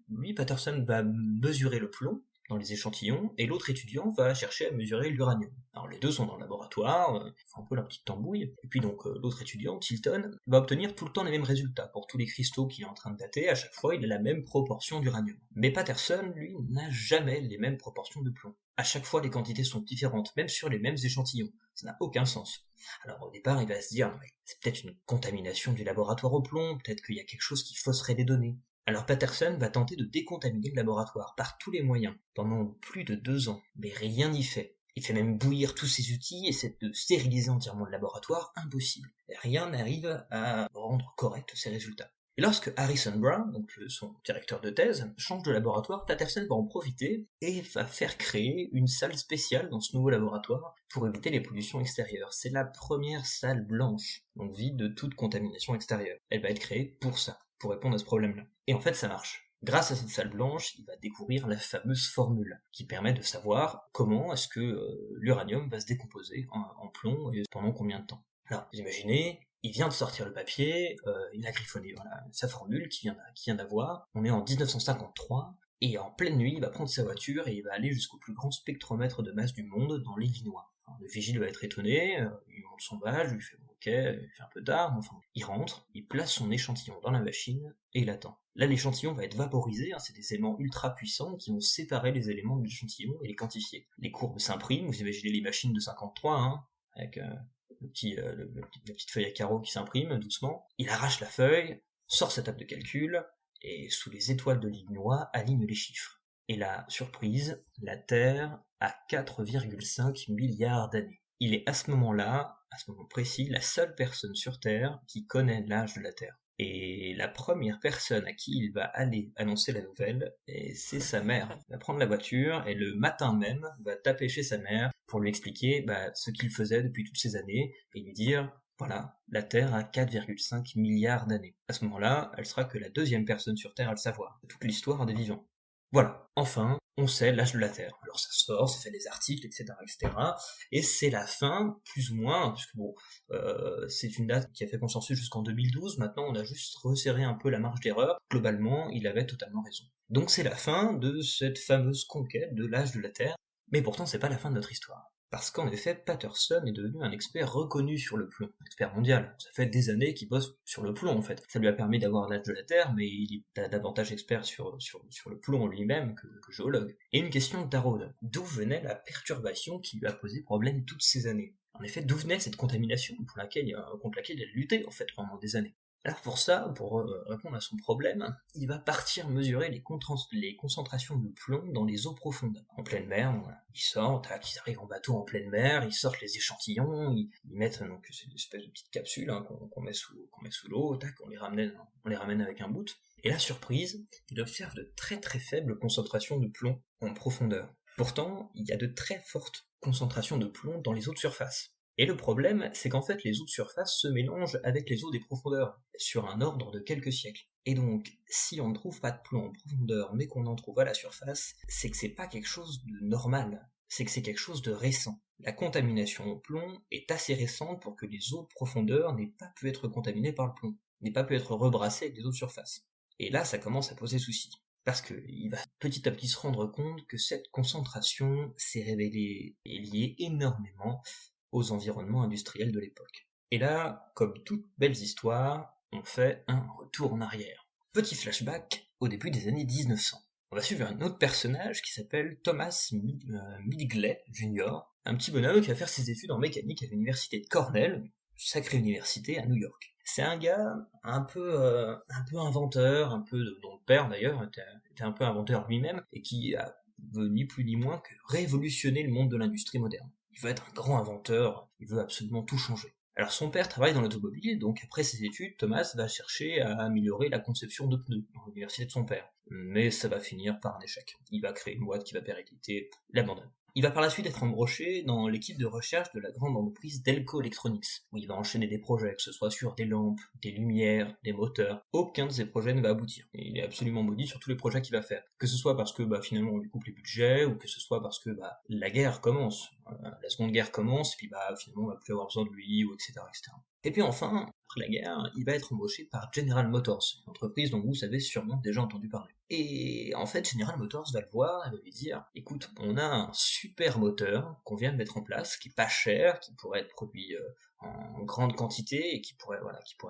Lui, Patterson va mesurer le plomb dans les échantillons, et l'autre étudiant va chercher à mesurer l'uranium. Alors les deux sont dans le laboratoire, ils font un peu leur petite tambouille, et puis donc l'autre étudiant, Tilton, va obtenir tout le temps les mêmes résultats. Pour tous les cristaux qu'il est en train de dater, à chaque fois il a la même proportion d'uranium. Mais Patterson, lui, n'a jamais les mêmes proportions de plomb. À chaque fois les quantités sont différentes, même sur les mêmes échantillons. Ça n'a aucun sens. Alors au départ il va se dire, c'est peut-être une contamination du laboratoire au plomb, peut-être qu'il y a quelque chose qui fausserait les données. Alors Patterson va tenter de décontaminer le laboratoire par tous les moyens, pendant plus de 2 ans, mais rien n'y fait. Il fait même bouillir tous ses outils et essaie de stériliser entièrement le laboratoire, impossible. Et rien n'arrive à rendre correct ces résultats. Et lorsque Harrison Brown, donc son directeur de thèse, change de laboratoire, Patterson va en profiter et va faire créer une salle spéciale dans ce nouveau laboratoire pour éviter les pollutions extérieures. C'est la première salle blanche, donc vide de toute contamination extérieure. Elle va être créée pour ça, pour répondre à ce problème-là. Et en fait, ça marche. Grâce à cette salle blanche, il va découvrir la fameuse formule qui permet de savoir comment est-ce que l'uranium va se décomposer en plomb et pendant combien de temps. Alors, vous imaginez, il vient de sortir le papier, il a griffonné sa formule qui vient d'avoir. On est en 1953, et en pleine nuit, il va prendre sa voiture et il va aller jusqu'au plus grand spectromètre de masse du monde dans l'Illinois. Alors, le vigile va être étonné, il monte son badge, il fait ok, il fait un peu tard, mais enfin, il rentre, il place son échantillon dans la machine et il attend. Là, l'échantillon va être vaporisé, c'est des éléments ultra puissants qui vont séparer les éléments de l'échantillon et les quantifier. Les courbes s'impriment, vous imaginez les machines de 53, avec la petite feuille à carreaux qui s'imprime doucement. Il arrache la feuille, sort sa table de calcul, et sous les étoiles de l'Illinois, aligne les chiffres. Et la surprise, la Terre a 4,5 milliards d'années. Il est à ce moment-là, à ce moment précis, la seule personne sur Terre qui connaît l'âge de la Terre. Et la première personne à qui il va aller annoncer la nouvelle, c'est sa mère. Il va prendre la voiture et le matin même va taper chez sa mère pour lui expliquer ce qu'il faisait depuis toutes ces années et lui dire voilà, la Terre a 4,5 milliards d'années. À ce moment-là, elle sera que la deuxième personne sur Terre à le savoir, de toute l'histoire des vivants. Voilà, enfin, on sait l'âge de la Terre. Alors ça sort, ça fait des articles, etc., et c'est la fin, plus ou moins, puisque c'est une date qui a fait consensus jusqu'en 2012, maintenant on a juste resserré un peu la marge d'erreur, globalement, il avait totalement raison. Donc c'est la fin de cette fameuse conquête de l'âge de la Terre, mais pourtant c'est pas la fin de notre histoire. Parce qu'en effet, Patterson est devenu un expert reconnu sur le plomb, expert mondial. Ça fait des années qu'il bosse sur le plomb, en fait. Ça lui a permis d'avoir l'âge de la Terre, mais il est davantage expert sur le plomb lui-même que géologue. Et une question d'Harold. D'où venait la perturbation qui lui a posé problème toutes ces années? En effet, d'où venait cette contamination contre laquelle il a lutté, en fait, pendant des années? Alors pour ça, pour répondre à son problème, il va partir mesurer les concentrations de plomb dans les eaux profondes. En pleine mer, voilà. Ils arrivent en bateau en pleine mer, ils sortent les échantillons, ils mettent donc c'est une espèce de petite capsule qu'on met sous l'eau, on les ramène avec un bout. Et la surprise, ils observent de très très faibles concentrations de plomb en profondeur. Pourtant, il y a de très fortes concentrations de plomb dans les eaux de surface. Et le problème, c'est qu'en fait, les eaux de surface se mélangent avec les eaux des profondeurs, sur un ordre de quelques siècles. Et donc, si on ne trouve pas de plomb en profondeur, mais qu'on en trouve à la surface, c'est que c'est pas quelque chose de normal, c'est que c'est quelque chose de récent. La contamination au plomb est assez récente pour que les eaux de profondeur n'aient pas pu être contaminées par le plomb, n'aient pas pu être rebrassées avec les eaux de surface. Et là, ça commence à poser souci. Parce qu'il va petit à petit se rendre compte que cette concentration s'est révélée et liée énormément aux environnements industriels de l'époque. Et là, comme toute belles histoires, on fait un retour en arrière. Petit flashback au début des années 1900. On va suivre un autre personnage qui s'appelle Thomas Midgley Jr., un petit bonhomme qui va faire ses études en mécanique à l'université de Cornell, sacrée université à New York. C'est un gars un peu inventeur, dont le père d'ailleurs était un peu inventeur lui-même, et qui a ni plus ni moins que révolutionner le monde de l'industrie moderne. Il veut être un grand inventeur, il veut absolument tout changer. Alors son père travaille dans l'automobile, donc après ses études, Thomas va chercher à améliorer la conception de pneus dans l'université de son père. Mais ça va finir par un échec. Il va créer une boîte qui va péricliter, l'abandonne. Il va par la suite être embauché dans l'équipe de recherche de la grande entreprise Delco Electronics, où il va enchaîner des projets, que ce soit sur des lampes, des lumières, des moteurs. Aucun de ces projets ne va aboutir. Et il est absolument maudit sur tous les projets qu'il va faire. Que ce soit parce que finalement on lui coupe les budgets, ou que ce soit parce que la guerre commence. La seconde guerre commence, et puis finalement on va plus avoir besoin de lui, ou etc., etc. Et puis enfin, après la guerre, il va être embauché par General Motors, une entreprise dont vous avez sûrement déjà entendu parler. Et en fait, General Motors va le voir et va lui dire « Écoute, on a un super moteur qu'on vient de mettre en place, qui est pas cher, qui pourrait être produit en grande quantité et qui pourrait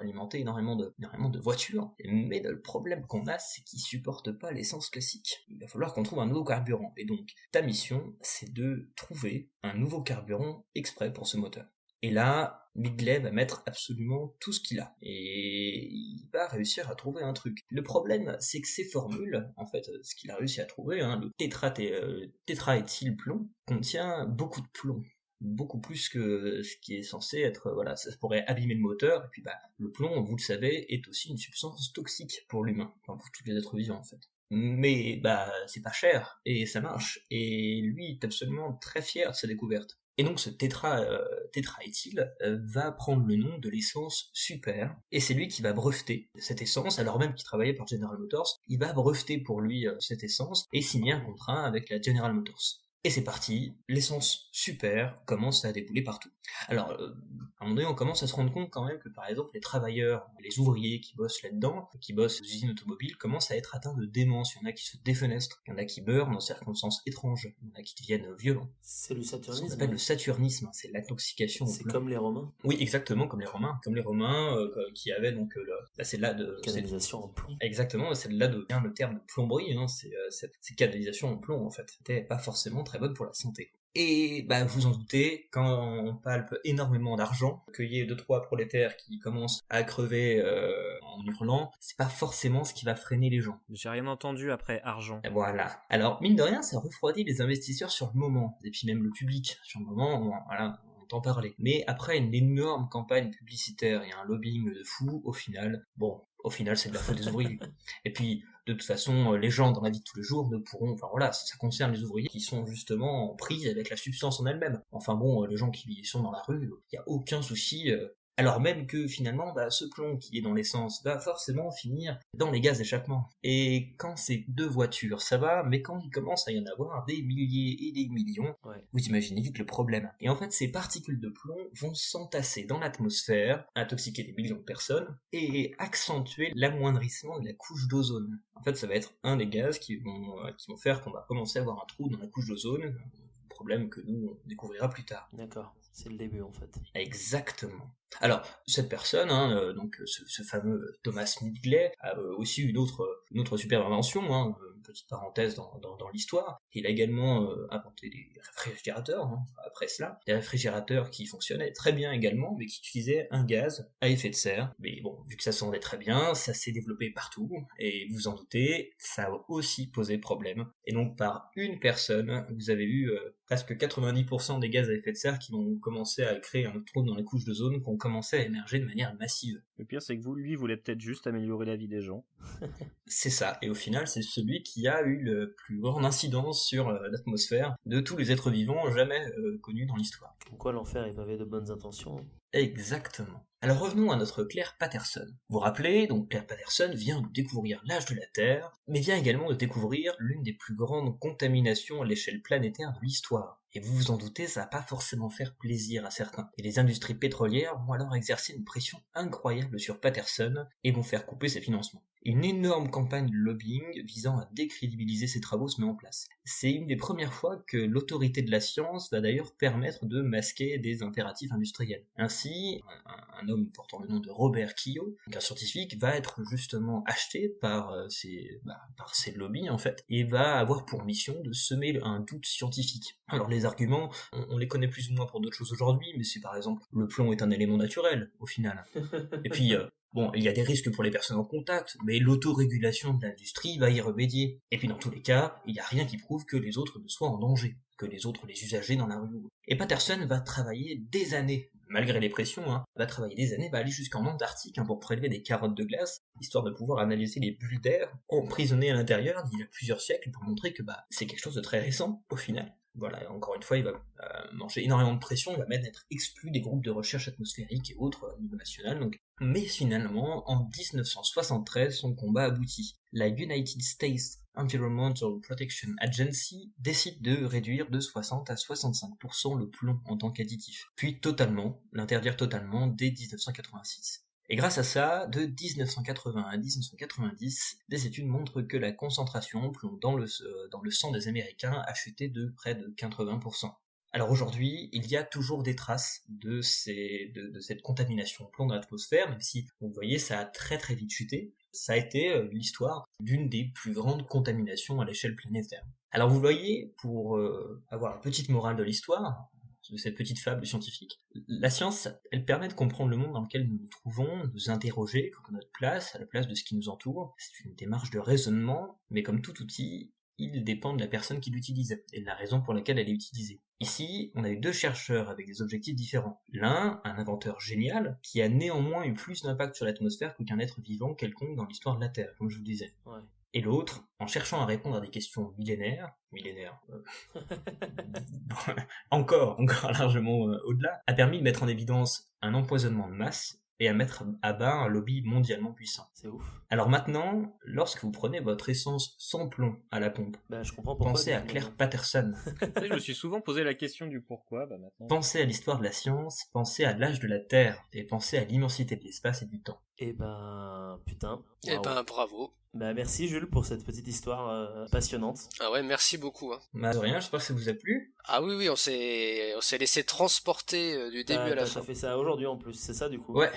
alimenter énormément de voitures. Mais le problème qu'on a, c'est qu'il supporte pas l'essence classique. Il va falloir qu'on trouve un nouveau carburant. Et donc, ta mission, c'est de trouver un nouveau carburant exprès pour ce moteur. » Et là, Midgley va mettre absolument tout ce qu'il a. Et il va réussir à trouver un truc. Le problème, c'est que ces formules, en fait, ce qu'il a réussi à trouver, le tétraéthylplomb, contient beaucoup de plomb. Beaucoup plus que ce qui est censé être, ça pourrait abîmer le moteur, et puis le plomb, vous le savez, est aussi une substance toxique pour l'humain, enfin pour tous les êtres vivants en fait. Mais c'est pas cher, et ça marche, et lui est absolument très fier de sa découverte. Et donc ce tétraéthyle va prendre le nom de l'essence super, et c'est lui qui va breveter cette essence, alors même qu'il travaillait pour General Motors, il va breveter pour lui cette essence, et signer un contrat avec la General Motors. Et c'est parti, l'essence super commence à débouler partout. Alors, à un moment donné, on commence à se rendre compte quand même que, par exemple, les travailleurs, les ouvriers qui bossent là-dedans, qui bossent aux usines automobiles, commencent à être atteints de démence. Il y en a qui se défenestrent, il y en a qui meurent dans des circonstances étranges, il y en a qui deviennent violents. C'est le saturnisme. Ce qu'on appelle le saturnisme, c'est l'intoxication. C'est comme les Romains. Oui, exactement, comme les Romains. Comme les Romains qui avaient donc c'est là de... Canalisation en plomb. Exactement, c'est là de vient le terme de plomberie, c'est cette canalisation en plomb en fait. C'était pas forcément très bonne pour la santé. Et vous en doutez, quand on palpe énormément d'argent, qu'il y ait 2-3 prolétaires qui commencent à crever en hurlant, c'est pas forcément ce qui va freiner les gens. J'ai rien entendu après argent. Et voilà. Alors, mine de rien, ça refroidit les investisseurs sur le moment, et puis même le public. Sur le moment, on entend parler. Mais après une énorme campagne publicitaire et un lobbying de fou, au final, c'est de la faute des ouvriers. Et puis, de toute façon, les gens dans la vie de tous les jours ne pourront, ça concerne les ouvriers qui sont justement en prise avec la substance en elle-même. Les gens qui sont dans la rue, il n'y a aucun souci, alors même que finalement, ce plomb qui est dans l'essence va forcément finir dans les gaz d'échappement. Et quand c'est 2 voitures, ça va, mais quand il commence à y en avoir des milliers et des millions, vous imaginez vite le problème. Et en fait, ces particules de plomb vont s'entasser dans l'atmosphère, intoxiquer des millions de personnes, et accentuer l'amoindrissement de la couche d'ozone. En fait, ça va être un des gaz qui vont faire qu'on va commencer à avoir un trou dans la couche d'ozone, problème que nous, on découvrira plus tard. D'accord, c'est le début en fait. Exactement. Alors, cette personne, ce fameux Thomas Midgley, a aussi une autre super invention, une petite parenthèse dans l'histoire. Il a également inventé des réfrigérateurs, après cela. Des réfrigérateurs qui fonctionnaient très bien également, mais qui utilisaient un gaz à effet de serre. Mais bon, vu que ça se vendait très bien, ça s'est développé partout, et vous en doutez, ça a aussi posé problème. Et donc, par une personne, vous avez eu presque 90% des gaz à effet de serre qui vont commencer à créer un trou dans les couches d'ozone qui ont commencé à émerger de manière massive. Le pire, c'est que lui voulait peut-être juste améliorer la vie des gens. C'est ça, et au final, c'est celui qui a eu le plus grande incidence sur l'atmosphère de tous les êtres vivants jamais connus dans l'histoire. Pourquoi l'enfer est pavé de bonnes intentions? Exactement. Alors revenons à notre Claire Patterson. Vous vous rappelez, donc Claire Patterson vient de découvrir l'âge de la Terre, mais vient également de découvrir l'une des plus grandes contaminations à l'échelle planétaire de l'histoire. Et vous vous en doutez, ça va pas forcément faire plaisir à certains. Et les industries pétrolières vont alors exercer une pression incroyable sur Patterson et vont faire couper ses financements. Une énorme campagne de lobbying visant à décrédibiliser ses travaux se met en place. c'est une des premières fois que l'autorité de la science va d'ailleurs permettre de masquer des impératifs industriels. Ainsi, un homme portant le nom de Robert Quillot, un scientifique, va être justement acheté par ces lobbies en fait, et va avoir pour mission de semer un doute scientifique. Alors les arguments, on les connaît plus ou moins pour d'autres choses aujourd'hui, mais c'est par exemple le plomb est un élément naturel au final. Et puis bon, il y a des risques pour les personnes en contact, mais l'autorégulation de l'industrie va y remédier. Et puis dans tous les cas, il n'y a rien qui prouve que les autres ne soient en danger, que les autres, les usagers dans la rue. Et Patterson va travailler des années, malgré les pressions, va travailler des années, va aller jusqu'en Antarctique pour prélever des carottes de glace, histoire de pouvoir analyser les bulles d'air emprisonnées à l'intérieur d'il y a plusieurs siècles pour montrer que c'est quelque chose de très récent au final. Voilà, encore une fois, il va manger énormément de pression, il va même être exclu des groupes de recherche atmosphérique et autres au niveau national. Donc. Mais finalement, en 1973, son combat aboutit. La United States Environmental Protection Agency décide de réduire de 60 à 65% le plomb en tant qu'additif, puis l'interdire totalement dès 1986. Et grâce à ça, de 1980 à 1990, des études montrent que la concentration en plomb dans le sang des Américains a chuté de près de 80%. Alors aujourd'hui, il y a toujours des traces de cette contamination au plomb dans l'atmosphère, même si, vous voyez, ça a très très vite chuté. Ça a été l'histoire d'une des plus grandes contaminations à l'échelle planétaire. Alors vous voyez, pour avoir la petite morale de l'histoire, de cette petite fable scientifique, la science, elle permet de comprendre le monde dans lequel nous nous trouvons, de nous interroger quant à notre place, à la place de ce qui nous entoure. C'est une démarche de raisonnement, mais comme tout outil, il dépend de la personne qui l'utilise, et de la raison pour laquelle elle est utilisée. Ici, on a eu deux chercheurs avec des objectifs différents. L'un, un inventeur génial, qui a néanmoins eu plus d'impact sur l'atmosphère qu'aucun être vivant quelconque dans l'histoire de la Terre, comme je vous le disais. Ouais. Et l'autre, en cherchant à répondre à des questions millénaires, encore largement au-delà, a permis de mettre en évidence un empoisonnement de masse et à mettre à bas un lobby mondialement puissant. C'est ouf. Alors maintenant, lorsque vous prenez votre essence sans plomb à la pompe, je comprends pourquoi. Pensez à Claire Patterson. Je me suis souvent posé la question du pourquoi, maintenant. Pensez à l'histoire de la science, pensez à l'âge de la Terre, et pensez à l'immensité de l'espace et du temps. Putain. Wow. Bravo. Merci Jules pour cette petite histoire passionnante. Ah ouais, merci beaucoup. De rien, j'espère que ça vous a plu. Ah oui, on s'est laissé transporter du début à la fin. T'as fait ça aujourd'hui en plus, c'est ça du coup. Ouais.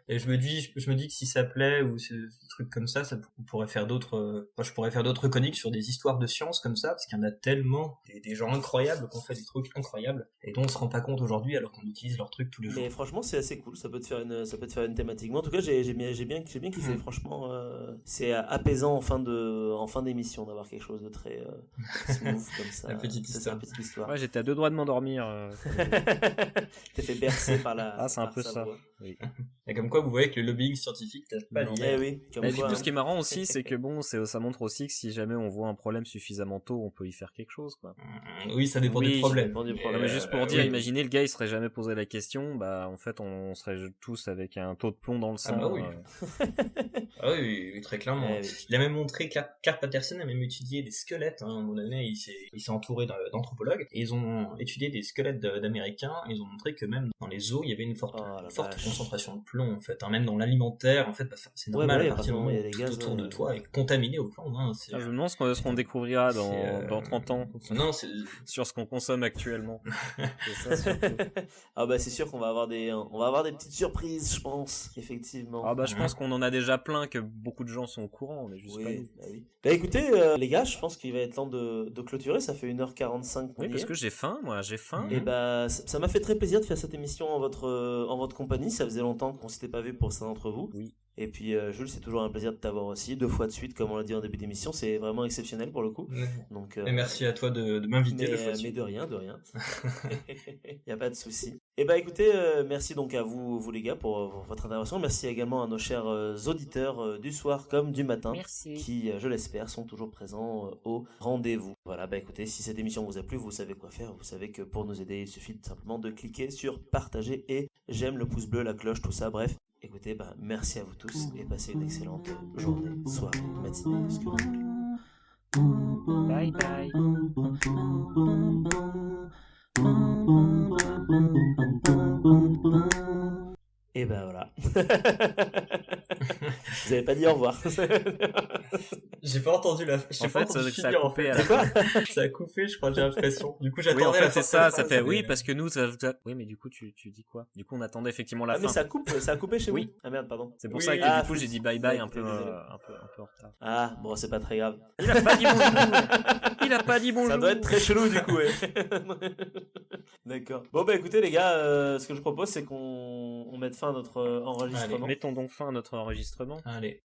Et je me dis que si ça plaît ou des trucs comme ça, on pourrait faire je pourrais faire d'autres chroniques sur des histoires de science comme ça, parce qu'il y en a tellement, des gens incroyables qui ont fait des trucs incroyables et dont on se rend pas compte aujourd'hui alors qu'on utilise leurs trucs tous les jours. Mais franchement, c'est assez cool, ça peut te faire une thématique. Moi en tout cas, j'ai bien kiffé. Franchement, c'est apaisant en fin d'émission d'avoir quelque chose de très smooth comme ça. La petite histoire. Ouais, j'étais à 2 doigts de m'endormir. T'es fait bercer par la. Ah, c'est un peu ça. Oui. Et comme quoi, vous voyez que le lobbying scientifique t'aide pas lié. Oui. Mais du coup, ce qui est marrant aussi, c'est que ça montre aussi que si jamais on voit un problème suffisamment tôt, on peut y faire quelque chose, quoi. Oui, ça dépend du problème. Mais juste pour dire, imaginez le gars, il serait jamais posé la question, en fait, on serait tous avec un taux de plomb dans le sang. Oui, très clairement. Il a même montré que Claire Patterson a même étudié des squelettes. À un moment donné, il s'est entouré d'anthropologues et ils ont étudié des squelettes d'Américains. Et ils ont montré que même dans les os, il y avait une forte concentration de plomb en fait. Même dans l'alimentaire, en fait, c'est normal à partir du moment où tout autour de toi est contaminé au plomb. Je me demande ce qu'on découvrira dans 30 ans. Non, sur ce qu'on consomme actuellement. C'est ça, c'est sûr qu'on va avoir des petites surprises, je pense, effectivement. Je pense qu'on en a déjà plein, que beaucoup de gens sont au courant, mais juste pas nous. Écoutez, les gars, je pense qu'il va être temps de clôturer. Ça fait 1h45 qu'on y est. Parce que j'ai faim. Et ça m'a fait très plaisir de faire cette émission en votre compagnie. Ça faisait longtemps qu'on s'était pas vu pour certains d'entre vous. Oui. Et puis Jules, c'est toujours un plaisir de t'avoir aussi 2 fois de suite, comme on l'a dit en début d'émission. C'est vraiment exceptionnel pour le coup. Donc, et merci à toi de m'inviter 2 fois de suite. Mais de rien. Y a pas de souci. Et écoutez, merci donc à vous les gars pour votre intervention. Merci également à nos chers auditeurs du soir comme du matin. Merci. Qui, je l'espère, sont toujours présents au rendez-vous. Voilà, écoutez, si cette émission vous a plu, vous savez quoi faire. Vous savez que pour nous aider, il suffit simplement de cliquer sur partager et j'aime, le pouce bleu, la cloche, tout ça. Bref, écoutez, merci à vous tous et passez une excellente journée, soirée, matinée, ce que vous voulez. Bye bye. Et voilà. Vous avez pas dit au revoir. J'ai pas entendu la. J'ai En pas fait, entendu ça a finir, en coupé fait. à la fin. Ça a coupé, je crois, j'ai l'impression. Du coup, Oui, j'attendais en fait, la c'est fin de ça, ta ça phrase, fait, mais- oui, parce que nous, oui, mais du coup, tu dis quoi? Du coup, on attendait effectivement la Ah, mais fin. ça a coupé chez Oui. vous. Ah merde, pardon. C'est pour Oui, ça que, oui. du coup, j'ai dit bye bye Ouais, un peu, désolé. un peu en retard. Ah, bon, c'est pas très grave. Il a pas dit bonjour! Il a pas dit bonjour! Ça doit être très chelou du coup, ouais. D'accord. Bon, bah écoutez, les gars, ce que je propose, c'est qu'on mette fin à notre enregistrement. Mettons donc fin à notre enregistrement. Allez.